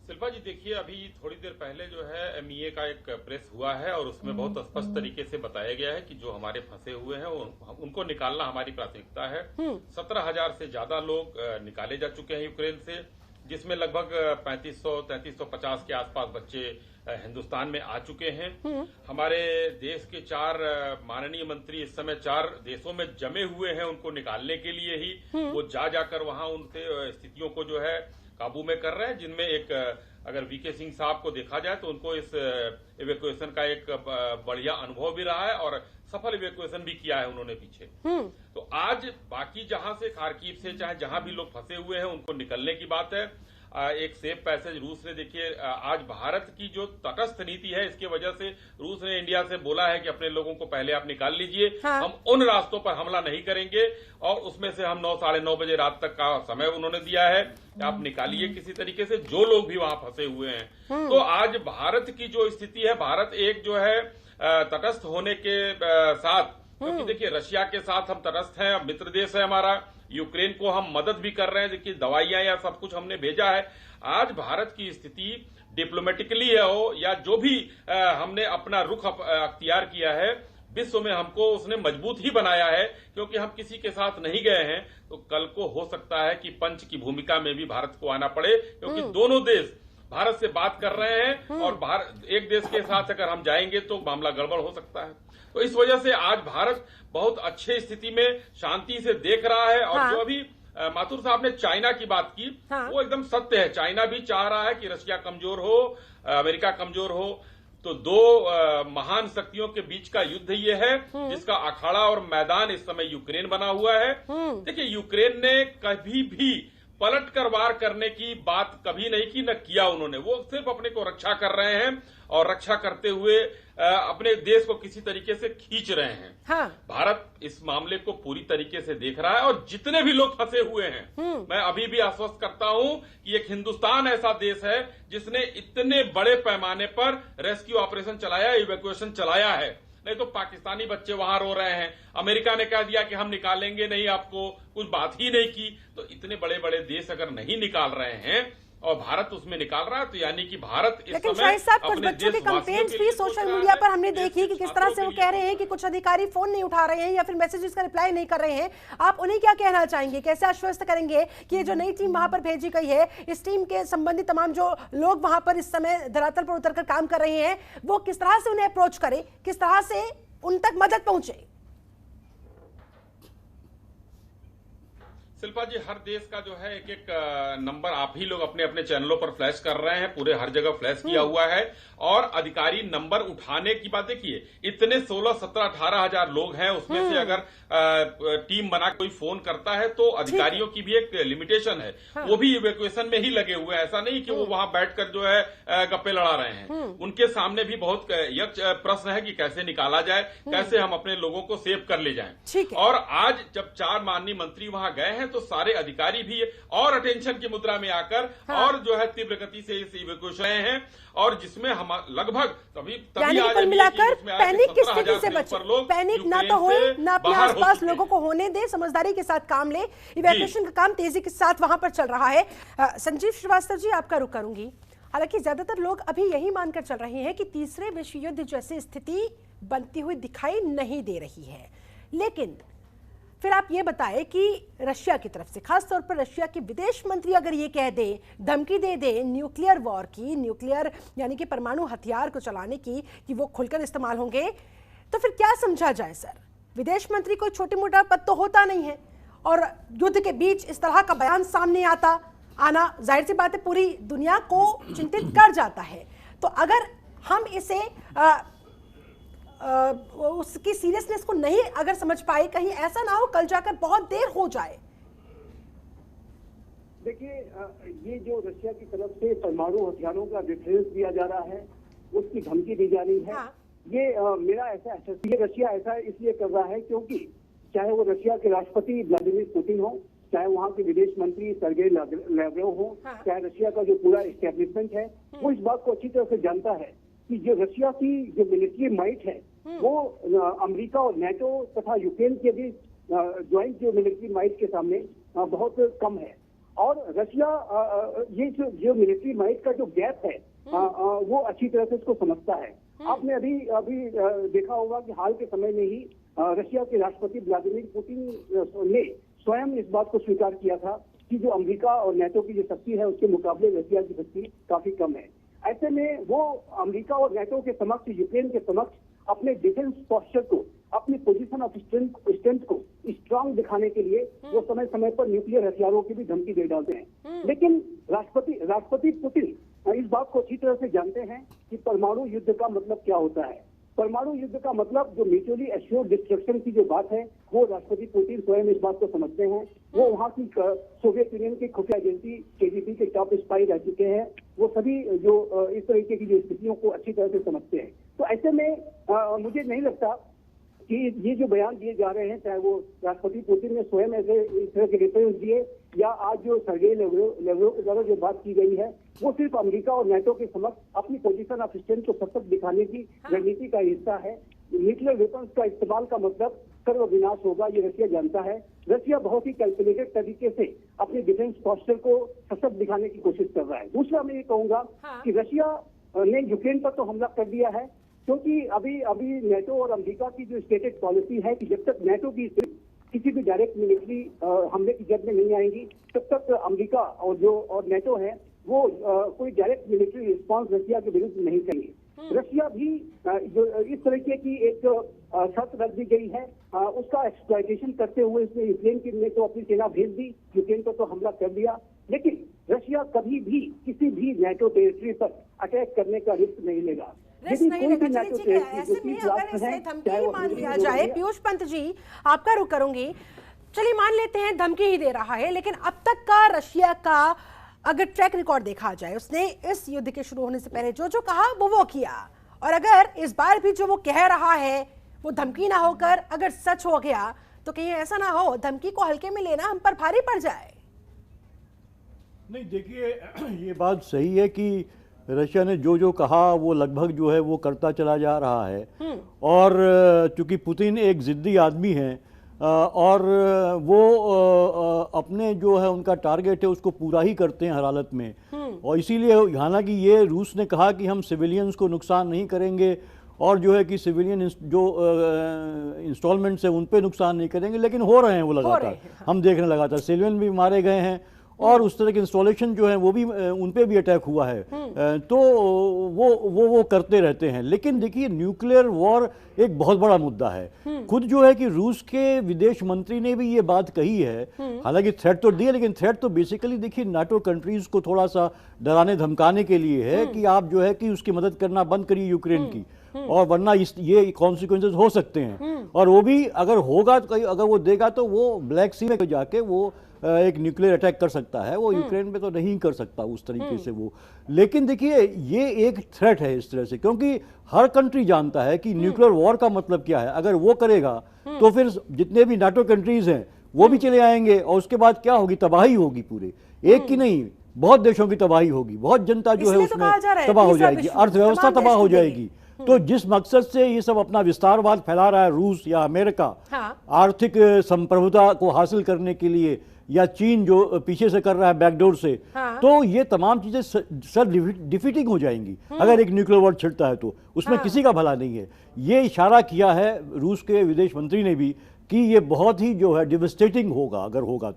शिल्पा जी, देखिए, अभी थोड़ी देर पहले जो है एमईए का एक प्रेस हुआ है और उसमें बहुत स्पष्ट तरीके से बताया गया है कि जो हमारे फंसे हुए हैं उनको निकालना हमारी प्राथमिकता है। 17,000 से ज्यादा लोग निकाले जा चुके हैं यूक्रेन से, जिसमें लगभग 3550 के आसपास बच्चे हिंदुस्तान में आ चुके हैं। हमारे देश के 4 माननीय मंत्री इस समय 4 देशों में जमे हुए हैं उनको निकालने के लिए ही। वो जाकर वहां उनसे स्थितियों को जो है काबू में कर रहे हैं, जिनमें एक अगर वीके सिंह साहब को देखा जाए तो उनको इस इवैक्यूएशन का एक बढ़िया अनुभव भी रहा है और सफल इवैक्यूएशन भी किया है उन्होंने पीछे। तो आज बाकी जहां से, खार्किव से, चाहे जहां भी लोग फंसे हुए हैं, उनको निकलने की बात है। एक सेफ पैसेज रूस ने, देखिए, आज भारत की जो तटस्थ नीति है, इसके वजह से रूस ने इंडिया से बोला है कि अपने लोगों को पहले आप निकाल लीजिए। हाँ। हम उन रास्तों पर हमला नहीं करेंगे, और उसमें से हम 9 साढ़े 9 बजे रात तक का समय उन्होंने दिया है कि आप निकालिए किसी तरीके से जो लोग भी वहां फंसे हुए हैं। तो आज भारत की जो स्थिति है, भारत एक जो है तटस्थ होने के साथ, क्योंकि देखिए रशिया के साथ हम तटस्थ हैं, मित्र देश है हमारा, यूक्रेन को हम मदद भी कर रहे हैं, देखिए दवाइयां या सब कुछ हमने भेजा है। आज भारत की स्थिति डिप्लोमेटिकली हो या जो भी हमने अपना रुख अख्तियार किया है, विश्व में हमको उसने मजबूत ही बनाया है, क्योंकि हम किसी के साथ नहीं गए हैं। तो कल को हो सकता है कि पंच की भूमिका में भी भारत को आना पड़े, क्योंकि दोनों देश भारत से बात कर रहे हैं, और भारत एक देश के साथ अगर हम जाएंगे तो मामला गड़बड़ हो सकता है। तो इस वजह से आज भारत बहुत अच्छे स्थिति में शांति से देख रहा है। और हाँ। जो अभी माथुर साहब ने चाइना की बात की, हाँ। वो एकदम सत्य है। चाइना भी चाह रहा है कि रशिया कमजोर हो, अमेरिका कमजोर हो। तो 2 महान शक्तियों के बीच का युद्ध ये है, जिसका अखाड़ा और मैदान इस समय यूक्रेन बना हुआ है। देखिए, यूक्रेन ने कभी भी पलटकर वार करने की बात कभी नहीं की, न किया उन्होंने। वो सिर्फ अपने को रक्षा कर रहे हैं, और रक्षा करते हुए अपने देश को किसी तरीके से खींच रहे हैं। हाँ। भारत इस मामले को पूरी तरीके से देख रहा है, और जितने भी लोग फंसे हुए हैं, मैं अभी भी आश्वस्त करता हूं कि एक हिंदुस्तान ऐसा देश है जिसने इतने बड़े पैमाने पर रेस्क्यू ऑपरेशन चलाया, इवैक्यूएशन चलाया है। नहीं तो पाकिस्तानी बच्चे वहां रो रहे हैं, अमेरिका ने कह दिया कि हम निकालेंगे नहीं आपको, कुछ बात ही नहीं की। तो इतने बड़े बड़े देश अगर नहीं निकाल रहे हैं और भारत उसमें निकाल रहा है, तो यानी कि भारत इस लेकिन शाहिद साहब, कुछ बच्चों की कंप्लेंट्स भी सोशल मीडिया पर हमने देखी कि किस तरह से वो कह रहे हैं कि कुछ अधिकारी फोन नहीं उठा रहे हैं या फिर मैसेजेस का रिप्लाई नहीं कर रहे हैं। आप उन्हें क्या कहना चाहेंगे, कैसे आश्वस्त करेंगे कि ये जो नई टीम वहां पर भेजी गई है, इस टीम के संबंधित तमाम जो लोग वहां पर इस समय धरातल पर उतरकर काम कर रहे हैं, वो किस तरह से उन्हें अप्रोच करे, किस तरह से उन तक मदद पहुंचे? शिल्पा जी, हर देश का जो है एक एक नंबर आप ही लोग अपने अपने चैनलों पर फ्लैश कर रहे हैं, पूरे हर जगह फ्लैश किया हुआ है। और अधिकारी नंबर उठाने की बात, देखिए इतने 16, 17, 18 हजार लोग हैं, उसमें से अगर टीम बना कोई फोन करता है तो अधिकारियों की भी एक लिमिटेशन है। हाँ। वो भी इवैक्यूएशन में ही लगे हुए हैं, ऐसा नहीं कि वो वहां बैठकर जो है गप्पे लड़ा रहे हैं। उनके सामने भी बहुत प्रश्न है कि कैसे निकाला जाए, कैसे हम अपने लोगों को सेव कर ले जाएं। और आज जब 4 माननीय मंत्री वहां गए हैं, तो सारे अधिकारी भी और अटेंशन की मुद्रा में आकर और जो है तीव्र गति से इस इवैक्यूएशन हैं, और जिसमें हम लगभग तभी कुल मिलाकर पैनिक की स्थिति से बचे। पैनिक ना तो हो, ना अपने आसपास लोगों को होने दे, समझदारी के साथ काम ले। इवैक्यूएशन का काम तेजी के साथ वहां पर चल रहा है। संजीव श्रीवास्तव जी, आपका रुख करूंगी। हालांकि ज्यादातर लोग अभी यही मानकर चल रहे हैं कि तीसरे विश्व युद्ध जैसी स्थिति बनती हुई दिखाई नहीं दे रही है, लेकिन फिर आप ये बताएं कि रशिया की तरफ से, खास तौर पर रशिया के विदेश मंत्री अगर ये कह दे, धमकी दे दे न्यूक्लियर वॉर की, न्यूक्लियर यानी कि परमाणु हथियार को चलाने की, कि वो खुलकर इस्तेमाल होंगे, तो फिर क्या समझा जाए सर? विदेश मंत्री कोई छोटी मोटा पद तो होता नहीं है, और युद्ध के बीच इस तरह का बयान सामने आना जाहिर सी बात है पूरी दुनिया को चिंतित कर जाता है। तो अगर हम इसे उसकी सीरियसनेस को नहीं अगर समझ पाए, कहीं ऐसा ना हो कल जाकर बहुत देर हो जाए। देखिए, ये जो रशिया की तरफ से परमाणु हथियारों का डिफरेंस दिया जा रहा है, उसकी धमकी दी जा रही है। हाँ। ये मेरा ऐसा ये रशिया ऐसा इसलिए कर रहा है क्योंकि चाहे वो रशिया के राष्ट्रपति व्लादिमीर पुतिन हो, चाहे वहाँ के विदेश मंत्री सर्गेई लैवरोव हो, चाहे रशिया का जो पूरा एस्टेब्लिशमेंट है, वो इस बात को अच्छी तरह से जानता है कि जो रशिया की जो मिलिट्री माइट है वो अमेरिका और नेटो तथा यूक्रेन के भी ज्वाइंट जो मिलिट्री माइट के सामने बहुत कम है। और रशिया ये जो मिलिट्री माइट का जो गैप है वो अच्छी तरह से इसको समझता है। आपने अभी देखा होगा कि हाल के समय में ही रशिया के राष्ट्रपति व्लादिमीर पुतिन ने स्वयं इस बात को स्वीकार किया था कि जो अमेरिका और नेटो की जो शक्ति है उसके मुकाबले रशिया की शक्ति काफी कम है। ऐसे में वो अमेरिका और नेटो के समक्ष, यूक्रेन के समक्ष अपने डिफेंस पोस्चर को, अपनी पोजीशन ऑफ स्ट्रेंथ को स्ट्रांग दिखाने के लिए वो समय समय पर न्यूक्लियर हथियारों की भी धमकी दे डालते हैं। लेकिन राष्ट्रपति पुतिन इस बात को अच्छी तरह से जानते हैं कि परमाणु युद्ध का मतलब क्या होता है। परमाणु युद्ध का मतलब जो म्यूचुअली एश्योर्ड डिस्ट्रक्शन की जो बात है, वो राष्ट्रपति पुतिन स्वयं इस बात को समझते हैं। वो वहाँ की सोवियत यूनियन की खुफिया एजेंसी KGB के टॉप स्पाई रह चुके हैं। वो सभी जो इस तरीके की जो स्थितियों को अच्छी तरह से समझते हैं। तो ऐसे में मुझे नहीं लगता कि ये जो बयान दिए जा रहे हैं, चाहे वो राष्ट्रपति पुतिन ने स्वयं ऐसे इस तरह के रेफरेंस दिए या आज जो सर्गेई लैवरोव के द्वारा जो बात की गई है, वो सिर्फ अमेरिका और नेटो के समक्ष अपनी पोजीशन ऑफ स्ट्रेंथ को सशक्त दिखाने की रणनीति का हिस्सा है। न्यूक्लियर वेपन्स का इस्तेमाल का मतलब सर्वविनाश होगा, ये रशिया जानता है। रशिया बहुत ही कैलकुलेटेड तरीके से अपने डिफेंस पोस्चर को सशक्त दिखाने की कोशिश कर रहा है। दूसरा मैं ये कहूंगा कि रशिया ने यूक्रेन पर तो हमला कर दिया है, क्योंकि अभी नेटो और अमेरिका की जो स्टेटेड पॉलिसी है कि जब तक नेटो की किसी भी डायरेक्ट मिलिट्री हमले की जद में नहीं आएंगी, तब तक अमेरिका और नेटो है वो कोई डायरेक्ट मिलिट्री रिस्पांस रशिया के विरुद्ध नहीं करेंगे। रशिया भी जो इस तरीके की एक शर्त रख दी गई है, उसका एक्सप्लॉयटेशन करते हुए इसने यूक्रेन ने तो अपनी सेना भेज दी, यूक्रेन पर तो हमला कर दिया, लेकिन रशिया कभी भी किसी भी नेटो टेरिटरी पर अटैक करने का रिस्क नहीं लेगा। ऐसे में अगर इसे धमकी ही मान लिया जाए, पीयूष पंत जी आपका रुख करूंगी, चलिए मान लेते हैं धमकी ही दे रहा है, लेकिन अब तक का रशिया का अगर ट्रैक रिकॉर्ड देखा जाए, उसने इस युद्ध के शुरू होने से पहले जो जो कहा वो किया, और अगर इस बार भी जो वो कह रहा है वो धमकी ना होकर अगर सच हो गया, तो कहीं ऐसा ना हो धमकी को हल्के में लेना हम पर भारी पड़ जाए। नहीं, देखिए ये बात सही है कि रशिया ने जो जो कहा वो लगभग जो है वो करता चला जा रहा है, और चूंकि पुतिन एक जिद्दी आदमी है और वो अपने जो है उनका टारगेट है उसको पूरा ही करते हैं हर हालत में, और इसीलिए हालांकि ये रूस ने कहा कि हम सिविलियंस को नुकसान नहीं करेंगे और जो है कि सिविलियन जो इंस्टॉलमेंट्स है उन पे नुकसान नहीं करेंगे, लेकिन हो रहे हैं वो लगातार, हम देख रहे हैं लगातार सिविलियन भी मारे गए हैं और उस तरह के इंस्टॉलेशन जो है वो भी उन पे भी अटैक हुआ है। तो वो करते रहते हैं। लेकिन देखिए न्यूक्लियर वॉर एक बहुत बड़ा मुद्दा है। खुद जो है कि रूस के विदेश मंत्री ने भी ये बात कही है, हालांकि थ्रेट तो दिया, लेकिन थ्रेट तो बेसिकली देखिए नाटो कंट्रीज को थोड़ा सा डराने धमकाने के लिए है कि आप जो है कि उसकी मदद करना बंद करिए यूक्रेन की, और वरना ये कॉन्सिक्वेंसेस हो सकते हैं, और वो भी अगर होगा तो अगर वो देगा तो वो ब्लैक सी में जाके वो एक न्यूक्लियर अटैक कर सकता है, वो यूक्रेन पे तो नहीं कर सकता उस तरीके से वो। लेकिन देखिए ये एक थ्रेट है इस तरह से, क्योंकि हर कंट्री जानता है कि न्यूक्लियर वॉर का मतलब क्या है। अगर वो करेगा तो फिर जितने भी नाटो कंट्रीज हैं वो भी चले आएंगे, और उसके बाद क्या होगी, तबाही होगी, पूरे एक की नहीं बहुत देशों की तबाही होगी, बहुत जनता जो है उसमें तबाह हो जाएगी, अर्थव्यवस्था तबाह हो जाएगी। तो जिस मकसद से ये सब अपना विस्तारवाद फैला रहा है रूस या अमेरिका, आर्थिक संप्रभुता को हासिल करने के लिए, या चीन जो पीछे से कर रहा है बैकडोर से, तो ये तमाम चीजें सेल्फ डिफीटिंग हो जाएंगी अगर एक न्यूक्लियर वॉर छिड़ता है तो उसमें किसी का भला नहीं है। ये इशारा किया है रूस के विदेश मंत्री ने भी कि ये बहुत ही जो है डिवेस्टेटिंग होगा अगर होगा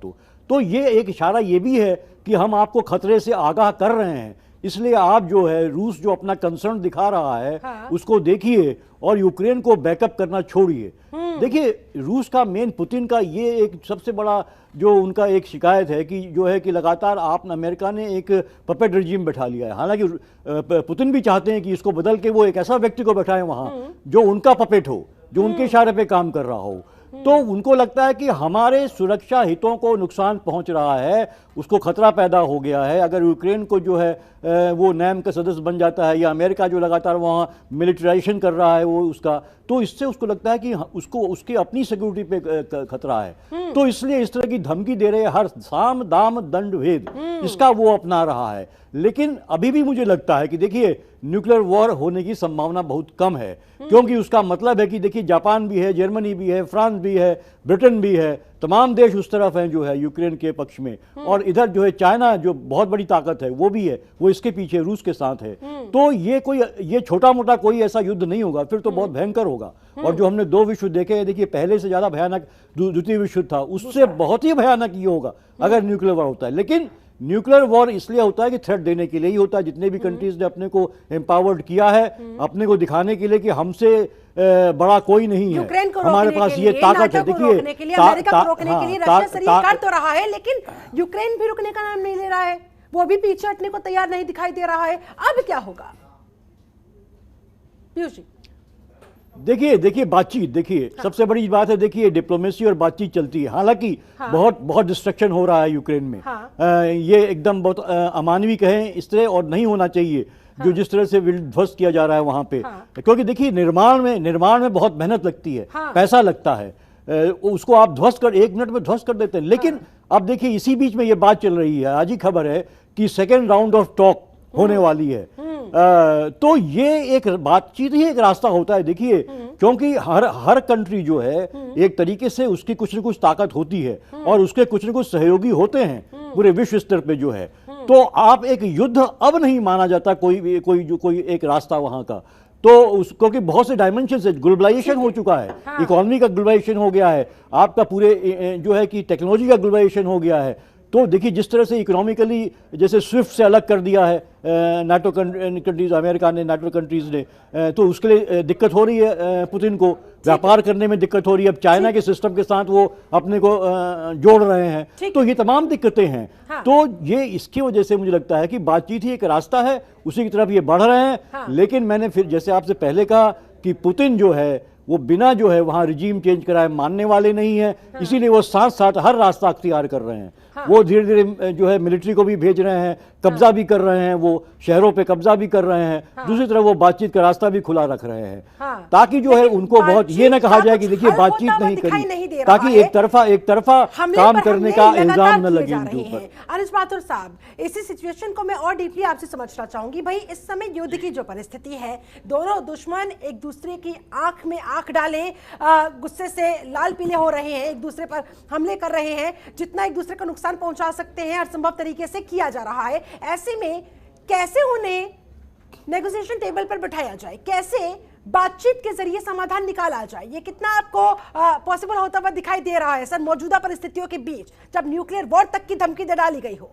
तो ये एक इशारा ये भी है कि हम आपको खतरे से आगाह कर रहे हैं, इसलिए आप जो है रूस जो अपना कंसर्न दिखा रहा है उसको देखिए और यूक्रेन को बैकअप करना छोड़िए। देखिए रूस का मेन पुतिन का ये एक सबसे बड़ा जो उनका एक शिकायत है कि जो है कि लगातार अमेरिका ने एक पपेट रजीम बैठा लिया है। हालांकि पुतिन भी चाहते हैं कि इसको बदल के वो एक ऐसा व्यक्ति को बैठाएं वहां जो उनका पपेट हो, जो उनके इशारे पे काम कर रहा हो। तो उनको लगता है कि हमारे सुरक्षा हितों को नुकसान पहुंच रहा है, उसको खतरा पैदा हो गया है अगर यूक्रेन को जो है वो नैम का सदस्य बन जाता है, या अमेरिका जो लगातार वहाँ मिलिटराइजेशन कर रहा है वो उसका, तो इससे उसको लगता है कि उसको उसकी अपनी सिक्योरिटी पे खतरा है। तो इसलिए इस तरह की धमकी दे रहे, हर साम दाम दंड भेद इसका वो अपना रहा है। लेकिन अभी भी मुझे लगता है कि देखिए न्यूक्लियर वॉर होने की संभावना बहुत कम है, क्योंकि उसका मतलब है कि देखिए जापान भी है, जर्मनी भी है, फ्रांस भी है, ब्रिटेन भी है, तमाम देश उस तरफ हैं जो है यूक्रेन के पक्ष में, और इधर जो है चाइना जो बहुत बड़ी ताकत है वो भी है, वो इसके पीछे रूस के साथ है। तो ये छोटा मोटा कोई ऐसा युद्ध नहीं होगा, फिर तो बहुत भयंकर होगा। और जो हमने 2 विश्व देखे हैं, देखिए पहले से ज्यादा भयानक द्वितीय विश्व युद्ध था, उससे बहुत ही भयानक ये होगा अगर न्यूक्लियर वॉर होता है। लेकिन न्यूक्लियर वॉर इसलिए होता है कि थ्रेट देने के लिए ही होता है। जितने भी कंट्रीज ने अपने को एम्पावर्ड किया है, अपने को दिखाने के लिए कि हमसे बड़ा कोई नहीं है, हमारे पास ये ताकत है। देखिए अमेरिका को रोकने के लिए रशिया शरीर कर तो रहा है, लेकिन यूक्रेन भी रुकने का नाम नहीं ले रहा है, वो भी पीछे हटने को तैयार नहीं दिखाई दे रहा है। अब क्या होगा पीयूष जी? देखिए बातचीत, देखिए सबसे बड़ी बात है, देखिए डिप्लोमेसी और बातचीत चलती है। हालांकि बहुत डिस्ट्रक्शन हो रहा है यूक्रेन में, ये एकदम बहुत अमानवीय कहें इस तरह और नहीं होना चाहिए जो जिस तरह से ध्वस्त किया जा रहा है वहां पे। क्योंकि देखिए निर्माण में बहुत मेहनत लगती है, पैसा लगता है, उसको आप 1 मिनट में ध्वस्त कर देते हैं। लेकिन अब देखिए इसी बीच में ये बात चल रही है, आज ही खबर है कि 2nd राउंड ऑफ टॉक होने वाली है। तो ये एक बातचीत ही एक रास्ता होता है। देखिए क्योंकि हर कंट्री जो है एक तरीके से उसकी कुछ न कुछ ताकत होती है और उसके कुछ न कुछ सहयोगी होते हैं पूरे विश्व स्तर पे जो है। तो आप एक युद्ध अब नहीं माना जाता कोई एक रास्ता वहां का, तो क्योंकि बहुत से डायमेंशन है, ग्लोबलाइजेशन हो चुका है, इकोनॉमी का ग्लोबलाइजेशन हो गया है, आपका पूरे जो है कि टेक्नोलॉजी का ग्लोबलाइजेशन हो गया है। तो देखिए जिस तरह से इकोनॉमिकली जैसे स्विफ्ट से अलग कर दिया है नाटो कंट्रीज, अमेरिका ने, नाटो कंट्रीज ने, तो उसके लिए दिक्कत हो रही है पुतिन को, व्यापार करने में दिक्कत हो रही है। अब चाइना के सिस्टम के साथ वो अपने को जोड़ रहे हैं, तो ये तमाम दिक्कतें हैं। तो ये इसकी वजह से मुझे लगता है कि बातचीत ही एक रास्ता है, उसी की तरफ ये बढ़ रहे हैं। लेकिन मैंने फिर जैसे आपसे पहले कहा कि पुतिन जो है वो बिना जो है वहां रिजीम चेंज कराए मानने वाले नहीं है, इसीलिए वो साथ साथ हर रास्ता अख्तियार कर रहे हैं। वो धीरे धीरे जो है मिलिट्री को भी भेज रहे हैं, कब्जा भी कर रहे हैं, वो शहरों पे कब्जा भी कर रहे हैं, दूसरी तरफ वो बातचीत का रास्ता भी खुला रख रहे हैं, ताकि जो है उनको बहुत ये ना कहा जाए कि देखिए बातचीत नहीं करी, ताकि एक तरफा काम करने का इल्जाम न लगे उनके ऊपर। अनिस माथुर साहब, इसी सिचुएशन को मैं और डीपली आपसे समझना चाहूंगी। भाई इस समय युद्ध की जो परिस्थिति है, दोनों दुश्मन एक दूसरे की आंख में आंख डाले गुस्से से लाल पीले हो रहे हैं, एक दूसरे पर हमले कर रहे हैं, जितना एक दूसरे को नुकसान पहुंचा सकते हैं हर संभव तरीके से किया जा रहा है। ऐसे में कैसे उन्हें नेगोशिएशन टेबल पर बिठाया जाए, कैसे बातचीत के जरिए समाधान निकाला जाए, ये कितना आपको पॉसिबल होता हुआ दिखाई दे रहा है सर मौजूदा परिस्थितियों के बीच, जब न्यूक्लियर वॉर तक की धमकी दे डाली गई हो?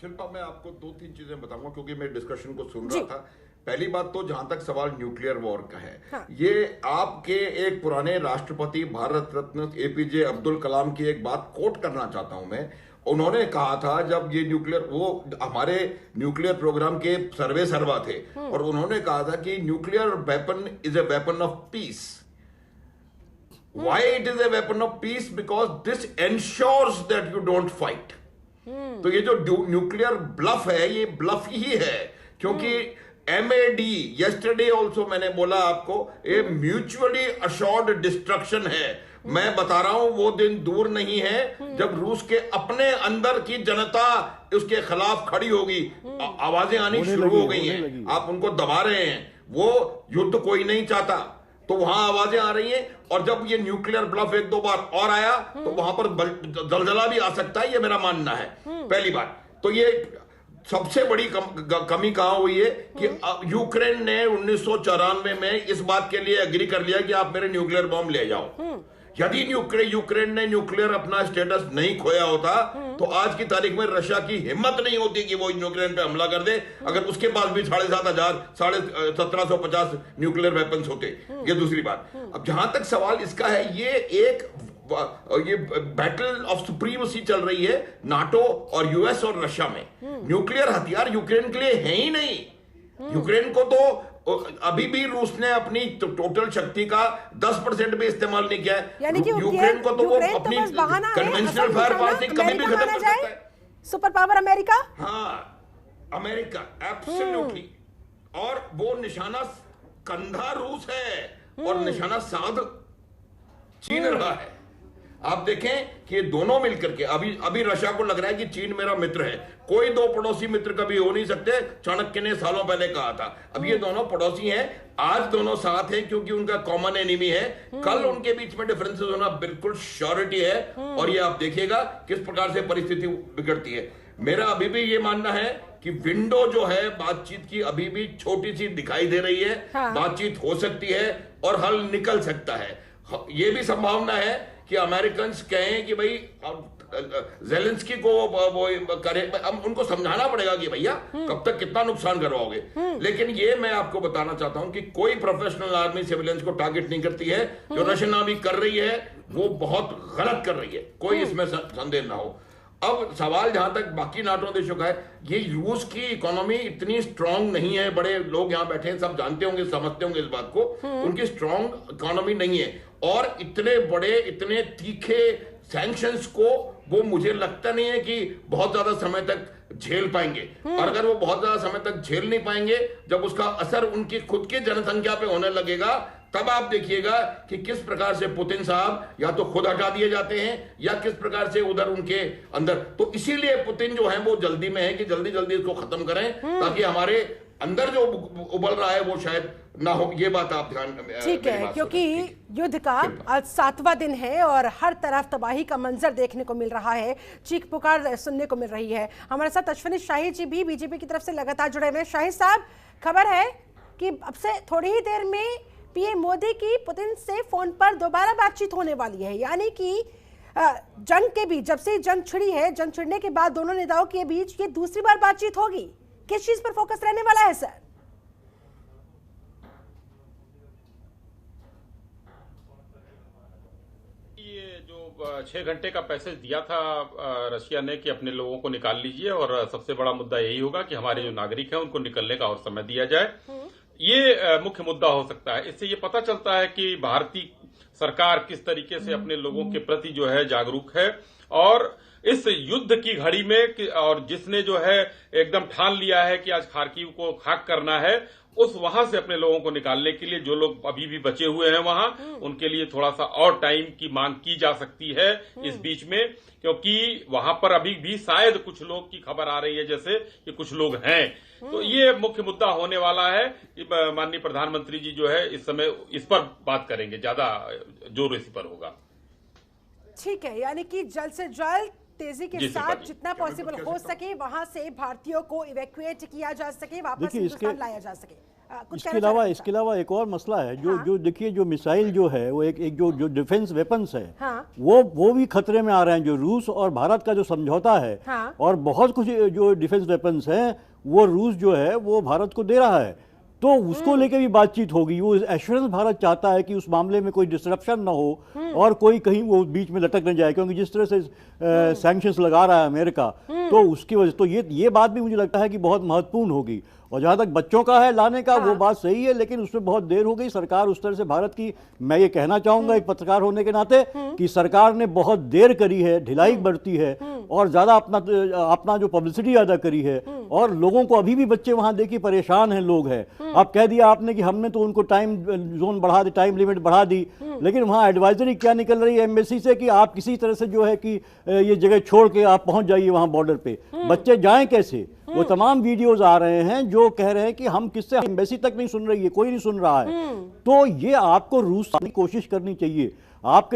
शिल्पा, मैं आपको 2-3 चीजें बताऊंगा क्योंकि मैं डिस्कशन को सुन रहा था। पहली बात तो जहां तक सवाल न्यूक्लियर वॉर का है, ये आपके एक पुराने राष्ट्रपति भारत रत्न एपीजे अब्दुल कलाम की एक बात कोट करना चाहता हूं मैं। उन्होंने कहा था जब ये न्यूक्लियर, वो हमारे न्यूक्लियर प्रोग्राम के सर्वा थे, और उन्होंने कहा था कि nuclear weapon is a weapon of peace. Why it is a weapon of peace? Because this ensures that you don't fight. तो ये जो न्यूक्लियर ब्लफ है, ये ब्लफ ही है, क्योंकि MAD yesterday also मैंने बोला आपको, ये म्यूचुअली अशोर्ड डिस्ट्रक्शन है। मैं बता रहा हूं वो दिन दूर नहीं है जब रूस के अपने अंदर की जनता उसके खिलाफ खड़ी होगी। आवाजें आनी शुरू हो गई हैं, आप उनको दबा रहे हैं, वो युद्ध कोई नहीं चाहता, तो वहां आवाजें आ रही हैं। और जब ये न्यूक्लियर ब्लफ 1-2 बार और आया तो वहां पर जलजला भी आ सकता है, ये मेरा मानना है। पहली बात तो ये सबसे बड़ी कमी कहां हुई है कि यूक्रेन ने 1994 में इस बात के लिए एग्री कर लिया कि आप मेरे न्यूक्लियर बॉम्ब ले जाओ। यदि यूक्रेन ने न्यूक्लियर अपना स्टेटस नहीं खोया होता तो आज की तारीख में रशिया की हिम्मत नहीं होती कि वो यूक्रेन पे हमला कर दे, अगर उसके पास भी 1750 न्यूक्लियर वेपन्स होते। ये दूसरी बात। अब जहां तक सवाल इसका है, ये बैटल ऑफ सुप्रीमेसी चल रही है नाटो और यूएस और रशिया में। न्यूक्लियर हथियार यूक्रेन के लिए है ही नहीं। यूक्रेन को तो अभी भी रूस ने अपनी टोटल शक्ति का 10% भी इस्तेमाल नहीं किया है। यानी कि यूक्रेन को तो वो अपनी कन्वेंशनल फायर पावर से कभी भी खत्म कर सकता है। सुपर पावर अमेरिका, हाँ अमेरिका एब्सोल्युटली। और वो निशाना कंधा रूस है और निशाना साध चीन रहा है। आप देखें कि ये दोनों मिलकर के अभी रशिया को लग रहा है कि चीन मेरा मित्र है। कोई दो पड़ोसी मित्र कभी हो नहीं सकते, चाणक्य ने सालों पहले कहा था। अब ये दोनों पड़ोसी हैं, आज दोनों साथ हैं क्योंकि उनका कॉमन एनिमी है। कल उनके बीच में डिफरेंसेस होना बिल्कुल श्योरिटी है। और ये आप देखिएगा किस प्रकार से परिस्थिति बिगड़ती है। मेरा अभी भी ये मानना है कि विंडो जो है बातचीत की अभी भी छोटी सी दिखाई दे रही है। हाँ। बातचीत हो सकती है और हल निकल सकता है। ये भी संभावना है कि अमेरिकन कहें कि भाई ज़ेलेंस्की को वो करे। अब उनको समझाना पड़ेगा कि भैया कब तक कितना नुकसान करवाओगे। लेकिन ये मैं आपको बताना चाहता हूं कि कोई प्रोफेशनल आर्मी सिविलियंस को टारगेट नहीं करती है। जो रशियन आर्मी कर रही है वो बहुत गलत कर रही है, कोई इसमें संदेह ना हो। अब सवाल जहां तक बाकी नाटो देशों का है, ये रूस की इकोनॉमी इतनी स्ट्रांग नहीं है। बड़े लोग यहां बैठे हैं, सब जानते होंगे, समझते होंगे इस बात को। उनकी स्ट्रांग इकोनॉमी नहीं है और इतने बड़े इतने तीखे सैंक्शंस को वो मुझे लगता नहीं है कि बहुत ज्यादा समय तक झेल पाएंगे। और अगर वो बहुत ज्यादा समय तक झेल नहीं पाएंगे, जब उसका असर उनकी खुद की जनसंख्या पे होने लगेगा, तब आप देखिएगा कि किस प्रकार से पुतिन साहब या तो खुद हटा दिए जाते हैं या किस प्रकार से उधर उनके अंदर। तो इसीलिए पुतिन जो है वो जल्दी में है कि जल्दी जल्दी इसको खत्म करें ताकि हमारे अंदर जो उबल रहा है वो शायद ना हो। ये बात आप ध्यान। ठीक है, क्योंकि युद्ध का आज 7वां दिन है और हर तरफ तबाही का मंजर देखने को मिल रहा है, चीख पुकार सुनने को मिल रही है। हमारे साथ अश्विनी शाही जी भी बीजेपी की तरफ से लगातार जुड़े हुए हैं। शाही साहब, खबर है कि अब से थोड़ी ही देर में पीएम मोदी की पुतिन से फोन पर दोबारा बातचीत होने वाली है। यानी कि जंग के बीच, जब से जंग छिड़ी है, जंग छिड़ने के बाद दोनों नेताओं के बीच ये दूसरी बार बातचीत होगी। किस चीज पर फोकस रहने वाला है सर? ये जो 6 घंटे का पैसेज दिया था रशिया ने कि अपने लोगों को निकाल लीजिए, और सबसे बड़ा मुद्दा यही होगा कि हमारे जो नागरिक हैं उनको निकलने का और समय दिया जाए। ये मुख्य मुद्दा हो सकता है। इससे ये पता चलता है कि भारतीय सरकार किस तरीके से अपने लोगों के प्रति जो है जागरूक है। और इस युद्ध की घड़ी में और जिसने जो है एकदम ठान लिया है कि आज खार्किव को खाक करना है, उस वहां से अपने लोगों को निकालने के लिए जो लोग अभी भी बचे हुए हैं वहां, उनके लिए थोड़ा सा और टाइम की मांग की जा सकती है इस बीच में, क्योंकि वहां पर अभी भी शायद कुछ लोग की खबर आ रही है जैसे कि कुछ लोग हैं। तो ये मुख्य मुद्दा होने वाला है कि माननीय प्रधानमंत्री जी जो है इस समय इस पर बात करेंगे, ज्यादा जोर इसी पर होगा। ठीक है, यानी कि जल्द से जल्द तेजी के साथ जितना पॉसिबल हो सके वहां से भारतीयों को इवैक्यूएट किया जा सके, वापस हिंदुस्तान लाया जा सके। इसके अलावा एक और मसला है जो देखिए, जो मिसाइल जो है वो एक जो डिफेंस वेपन्स है, वो भी खतरे में आ रहे हैं। जो रूस और भारत का जो समझौता है, और बहुत कुछ जो डिफेंस वेपन्स हैं वो रूस जो है वो भारत को दे रहा है, तो उसको लेके भी बातचीत होगी। वो एश्योरेंस भारत चाहता है कि उस मामले में कोई डिसरप्शन ना हो और कोई कहीं वो बीच में लटक न जाए, क्योंकि जिस तरह से सैंक्शंस लगा रहा है अमेरिका, तो उसकी वजह तो ये बात भी मुझे लगता है कि बहुत महत्वपूर्ण होगी। और जहां तक बच्चों का है लाने का, वो बात सही है, लेकिन उसमें बहुत देर हो गई। सरकार उस तरह से भारत की, मैं ये कहना चाहूंगा एक पत्रकार होने के नाते, कि सरकार ने बहुत देर करी है, ढिलाई बरती है और ज्यादा अपना जो पब्लिसिटी ज्यादा करी है। और लोगों को अभी भी बच्चे वहां देखिए परेशान हैं, लोग हैं। अब कह दिया आपने कि हमने तो उनको टाइम जोन बढ़ा दी, टाइम लिमिट बढ़ा दी, लेकिन वहां एडवाइजरी क्या निकल रही है एम्बेसी से कि आप किसी तरह से जो है कि ये जगह छोड़ के आप पहुंच जाइए वहां बॉर्डर पे। बच्चे जाएं कैसे? वो तमाम वीडियोस आ रहे हैं जो कह रहे हैं कि हम किससे, एम्बेसी तक नहीं सुन रही है, कोई नहीं सुन रहा है। तो ये आपको रूस की कोशिश करनी चाहिए। आप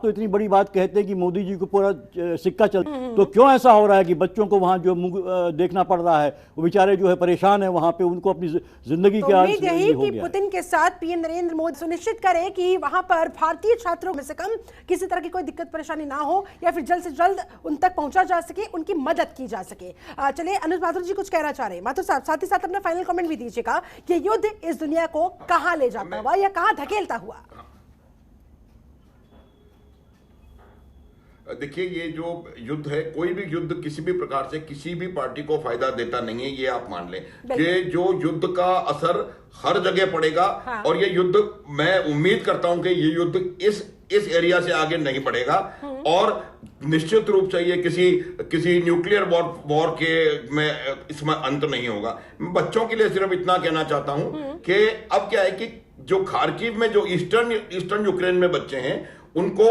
तो इतनी बड़ी बात कहते हैं कि मोदी जी को पूरा सिक्का चल, तो क्यों ऐसा हो रहा है कि बच्चों को वहां जो मुंह देखना पड़ रहा है, वो बेचारे जो है परेशान है वहां पे, उनको अपनी जिंदगी तो क्या उम्मीद यही कि पुतिन के साथ पीएम नरेंद्र मोदी सुनिश्चित करें कि वहां पर भारतीय छात्रों में से कम किसी तरह की कोई दिक्कत परेशानी ना हो, या फिर जल्द से जल्द उन तक पहुंचा जा सके, उनकी मदद की जा सके। चलिए अनुज माथुर जी कुछ कहना चाह रहे हैं। माथुर साहब साथ ही साथ अपना फाइनल कमेंट भी दीजिएगा कि युद्ध इस दुनिया को कहां ले जाता हुआ या कहां धकेलता हुआ। देखिए, ये जो युद्ध है, कोई भी युद्ध किसी भी प्रकार से किसी भी पार्टी को फायदा देता नहीं है, ये आप मान लें कि जो युद्ध का असर हर जगह पड़ेगा। हाँ। और ये युद्ध, मैं उम्मीद करता हूं कि ये युद्ध इस एरिया से आगे नहीं बढ़ेगा, और निश्चित रूप से ये किसी न्यूक्लियर वॉर के में इसमें अंत नहीं होगा। मैं बच्चों के लिए सिर्फ इतना कहना चाहता हूं कि अब क्या है कि जो खार्किव में जो ईस्टर्न यूक्रेन में बच्चे हैं, उनको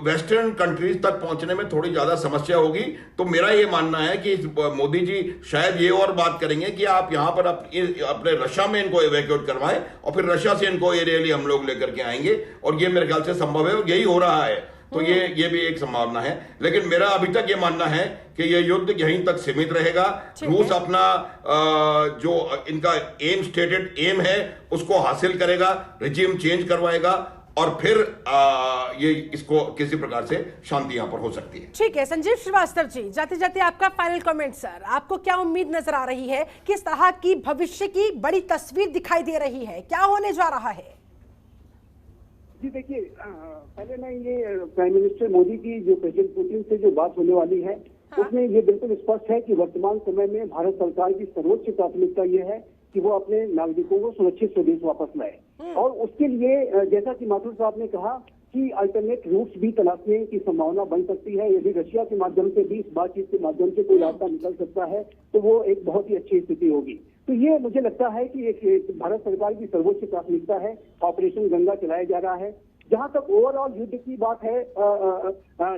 वेस्टर्न कंट्रीज तक पहुंचने में थोड़ी ज्यादा समस्या होगी। तो मेरा ये मानना है कि मोदी जी शायद ये और बात करेंगे कि आप यहां पर अपने रशिया में इनको इवैक्यूएट करवाएं, और फिर रशिया से इनको एरियली हम लोग लेकर के आएंगे, और ये मेरे ख्याल से संभव है, और यही हो रहा है। तो ये भी एक संभावना है, लेकिन मेरा अभी तक ये मानना है कि ये युद्ध यहीं तक सीमित रहेगा। रूस अपना जो इनका स्टेटेड एम है उसको हासिल करेगा, रिजीम चेंज करवाएगा, और फिर ये इसको किसी प्रकार से शांति यहां पर हो सकती है। ठीक है संजीव श्रीवास्तव जी, जाते जाते आपका फाइनल कमेंट सर, आपको क्या उम्मीद नजर आ रही है, किस तरह की भविष्य की बड़ी तस्वीर दिखाई दे रही है, क्या होने जा रहा है? जी देखिए, पहले मैं ये प्राइम मिनिस्टर मोदी की जो प्रेसिडेंट पुतिन से जो बात होने वाली है, हाँ? उसमें ये बिल्कुल स्पष्ट है कि वर्तमान समय में भारत सरकार की सर्वोच्च प्राथमिकता ये है कि वो अपने नागरिकों को सुरक्षित स्वदेश वापस लाए, और उसके लिए जैसा कि माथुर साहब ने कहा कि अल्टरनेट रूट्स भी तलाशने की संभावना बन सकती है। यदि रशिया के माध्यम से भी इस बातचीत के माध्यम से कोई रास्ता निकल सकता है तो वो एक बहुत ही अच्छी स्थिति होगी। तो ये मुझे लगता है कि एक भारत सरकार की सर्वोच्च प्राथमिकता है। ऑपरेशन गंगा चलाया जा रहा है। जहां तक ओवरऑल युद्ध की बात है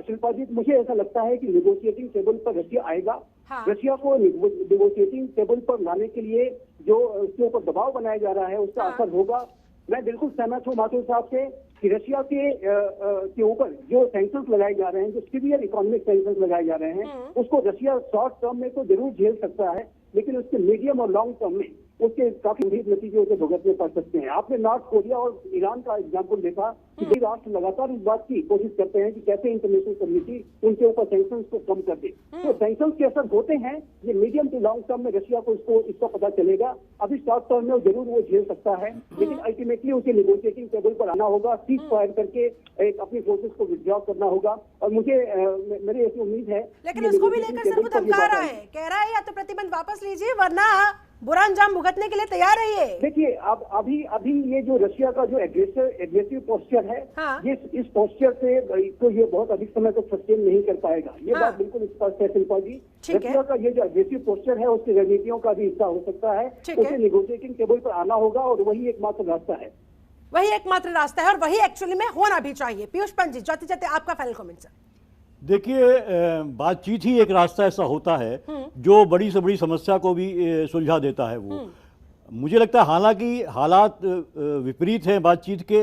शिल्पा जी, मुझे ऐसा लगता है कि नेगोशिएटिंग टेबल पर रशिया आएगा। हाँ। रशिया को नेगोशिएटिंग टेबल पर लाने के लिए जो उसके ऊपर दबाव बनाया जा रहा है उसका असर होगा। मैं बिल्कुल सहमत हूँ माथुर साहब से कि रशिया के ऊपर जो सैंक्शंस लगाए जा रहे हैं, जो सीवियर इकोनॉमिक सैंक्शंस लगाए जा रहे हैं, उसको रशिया शॉर्ट टर्म में तो जरूर झेल सकता है, लेकिन उसके मीडियम और लॉन्ग टर्म में उसके काफी गंभीर नतीजे उसे भुगतने पड़ सकते हैं। आपने नॉर्थ कोरिया और ईरान का एग्जाम्पल देखा कि कई राष्ट्र लगातार इस बात की कोशिश करते हैं कि कैसे इंटरनेशनल कम्युनिटी उनके ऊपर सैंक्शंस को कम कर दे। तो सैंक्शंस के असर होते हैं, ये मीडियम टू लॉन्ग टर्म में रशिया को इसका पता चलेगा। अभी शॉर्ट टर्म में जरूर वो झेल सकता है, लेकिन अल्टीमेटली उसे नेगोशिएटिंग टेबल पर आना होगा, सीज फायर करके एक अपनी फोर्सेस को विथड्रॉ करना होगा। और मुझे मेरी ऐसी उम्मीद है, लेकिन उसको भी लेकर सर वो धमका रहा है, कह रहा है या तो प्रतिबंध वापस लीजिए वरना बुरा अंजाम भुगतने के लिए तैयार रहिए। देखिए अब अभी ये जो रशिया का जो एग्रेसिव पोस्चर है, हाँ? इस पोस्चर से तो ये बहुत अधिक समय तक सस्टेन नहीं कर पाएगा। ये बात बिल्कुल स्पष्ट है शिल्पा जी। रशिया का ये जो एग्रेसिव पोस्चर है उसकी रणनीतियों का भी हिस्सा हो सकता है। उसे नेगोशिएटिंग टेबल पर आना होगा और वही एकमात्र रास्ता है। वही एकमात्र रास्ता है और वही एक्चुअली में होना भी चाहिए। पीयूष पंत जी, जाते जाते आपका फाइनल कमेंट सर। देखिए, बातचीत ही एक रास्ता ऐसा होता है जो बड़ी से बड़ी समस्या को भी सुलझा देता है। वो मुझे लगता है, हालांकि हालात विपरीत हैं बातचीत के,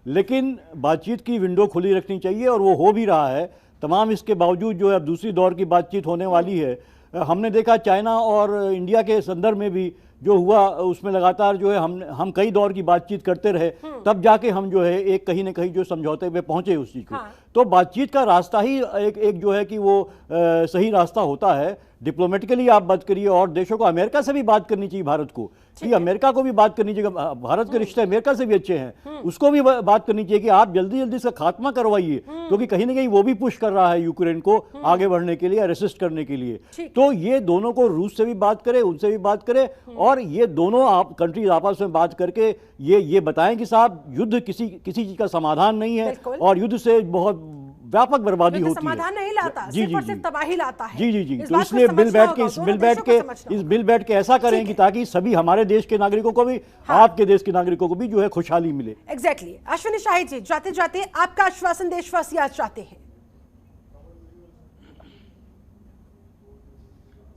लेकिन बातचीत की विंडो खुली रखनी चाहिए और वो हो भी रहा है। तमाम इसके बावजूद जो है अब दूसरी दौर की बातचीत होने वाली है। हमने देखा चाइना और इंडिया के संदर्भ में भी जो हुआ उसमें लगातार जो है हम कई दौर की बातचीत करते रहे, तब जाके हम जो है एक कहीं न कहीं जो समझौते पे पहुंचे उस चीज को। हाँ। तो बातचीत का रास्ता ही एक जो है कि वो सही रास्ता होता है। डिप्लोमेटिकली आप बात करिए, और देशों को, अमेरिका से भी बात करनी चाहिए भारत को, कि अमेरिका को भी बात करनी चाहिए। भारत के रिश्ते अमेरिका से भी अच्छे हैं, उसको भी बात करनी चाहिए कि आप जल्दी जल्दी इसका खात्मा करवाइए, क्योंकि कहीं ना कहीं वो भी पुश कर रहा है यूक्रेन को आगे बढ़ने के लिए, रेसिस्ट करने के लिए। तो ये दोनों को, रूस से भी बात करे, उनसे भी बात करे, और ये दोनों कंट्रीज आपस में बात करके ये बताएं कि साहब युद्ध किसी चीज का समाधान नहीं है, और युद्ध से बहुत व्यापक बर्बादी होती है, समाधान नहीं लाता, सिर्फ और सिर्फ तबाही लाता है। जी। तो इसलिए इस बिल बैठ के ऐसा करेंगे ताकि सभी हमारे देश के नागरिकों को भी, आपके देश के नागरिकों को भी जो है खुशहाली मिले। एग्जैक्टली। अश्विनी शाही जी, जाते जाते आपका आश्वासन देशवासी आज चाहते हैं।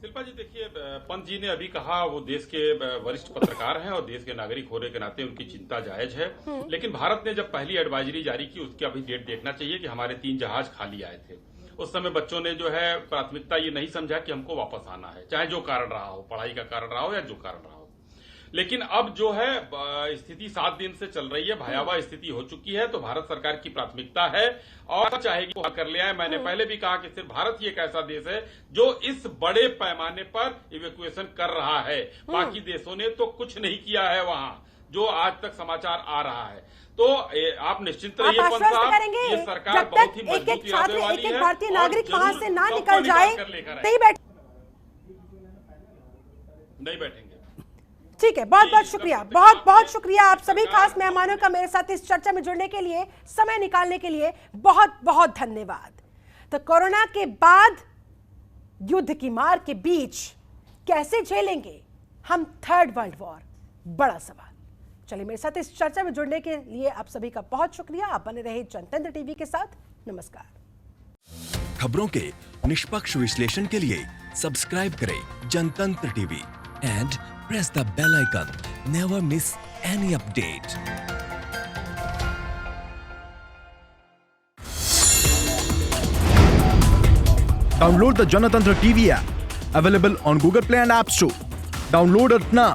शिल्पा जी देखिए, पंत जी ने अभी कहा वो देश के वरिष्ठ पत्रकार हैं और देश के नागरिक होने के नाते उनकी चिंता जायज है। लेकिन भारत ने जब पहली एडवाइजरी जारी की उसकी अभी डेट देखना चाहिए कि हमारे 3 जहाज खाली आए थे। उस समय बच्चों ने जो है प्राथमिकता ये नहीं समझा कि हमको वापस आना है, चाहे जो कारण रहा हो, पढ़ाई का कारण रहा हो या जो कारण रहा हो। लेकिन अब जो है स्थिति 7 दिन से चल रही है, भयावह स्थिति हो चुकी है, तो भारत सरकार की प्राथमिकता है और चाहेगी वो कर ले आए। मैंने पहले भी कहा कि सिर्फ भारत ही एक ऐसा देश है जो इस बड़े पैमाने पर इवैक्यूएशन कर रहा है। बाकी देशों ने तो कुछ नहीं किया है वहां, जो आज तक समाचार आ रहा है। तो आप निश्चिंत रहिए पंत साहब, ये सरकार बहुत ही मजबूत इरादे वाली है। एक भारतीय नागरिक वहां से ना सबको निकल जाए, नहीं बैठेंगे। ठीक है, बहुत बहुत शुक्रिया, बहुत बहुत शुक्रिया आप सभी खास मेहमानों का मेरे साथ इस चर्चा में जुड़ने के लिए, समय निकालने के लिए बहुत बहुत धन्यवाद। तो कोरोना के बाद युद्ध की मार के बीच कैसे झेलेंगे हम थर्ड वर्ल्ड वॉर, बड़ा सवाल। चलिए, मेरे साथ इस चर्चा में जुड़ने के लिए आप सभी का बहुत शुक्रिया। आप बने रहे जनतंत्र टीवी के साथ। नमस्कार। खबरों के निष्पक्ष विश्लेषण के लिए सब्सक्राइब करें जनतंत्र TV and press the bell icon. Never miss any update. Download the Janatantra TV app, available on Google Play and App Store. Download it now.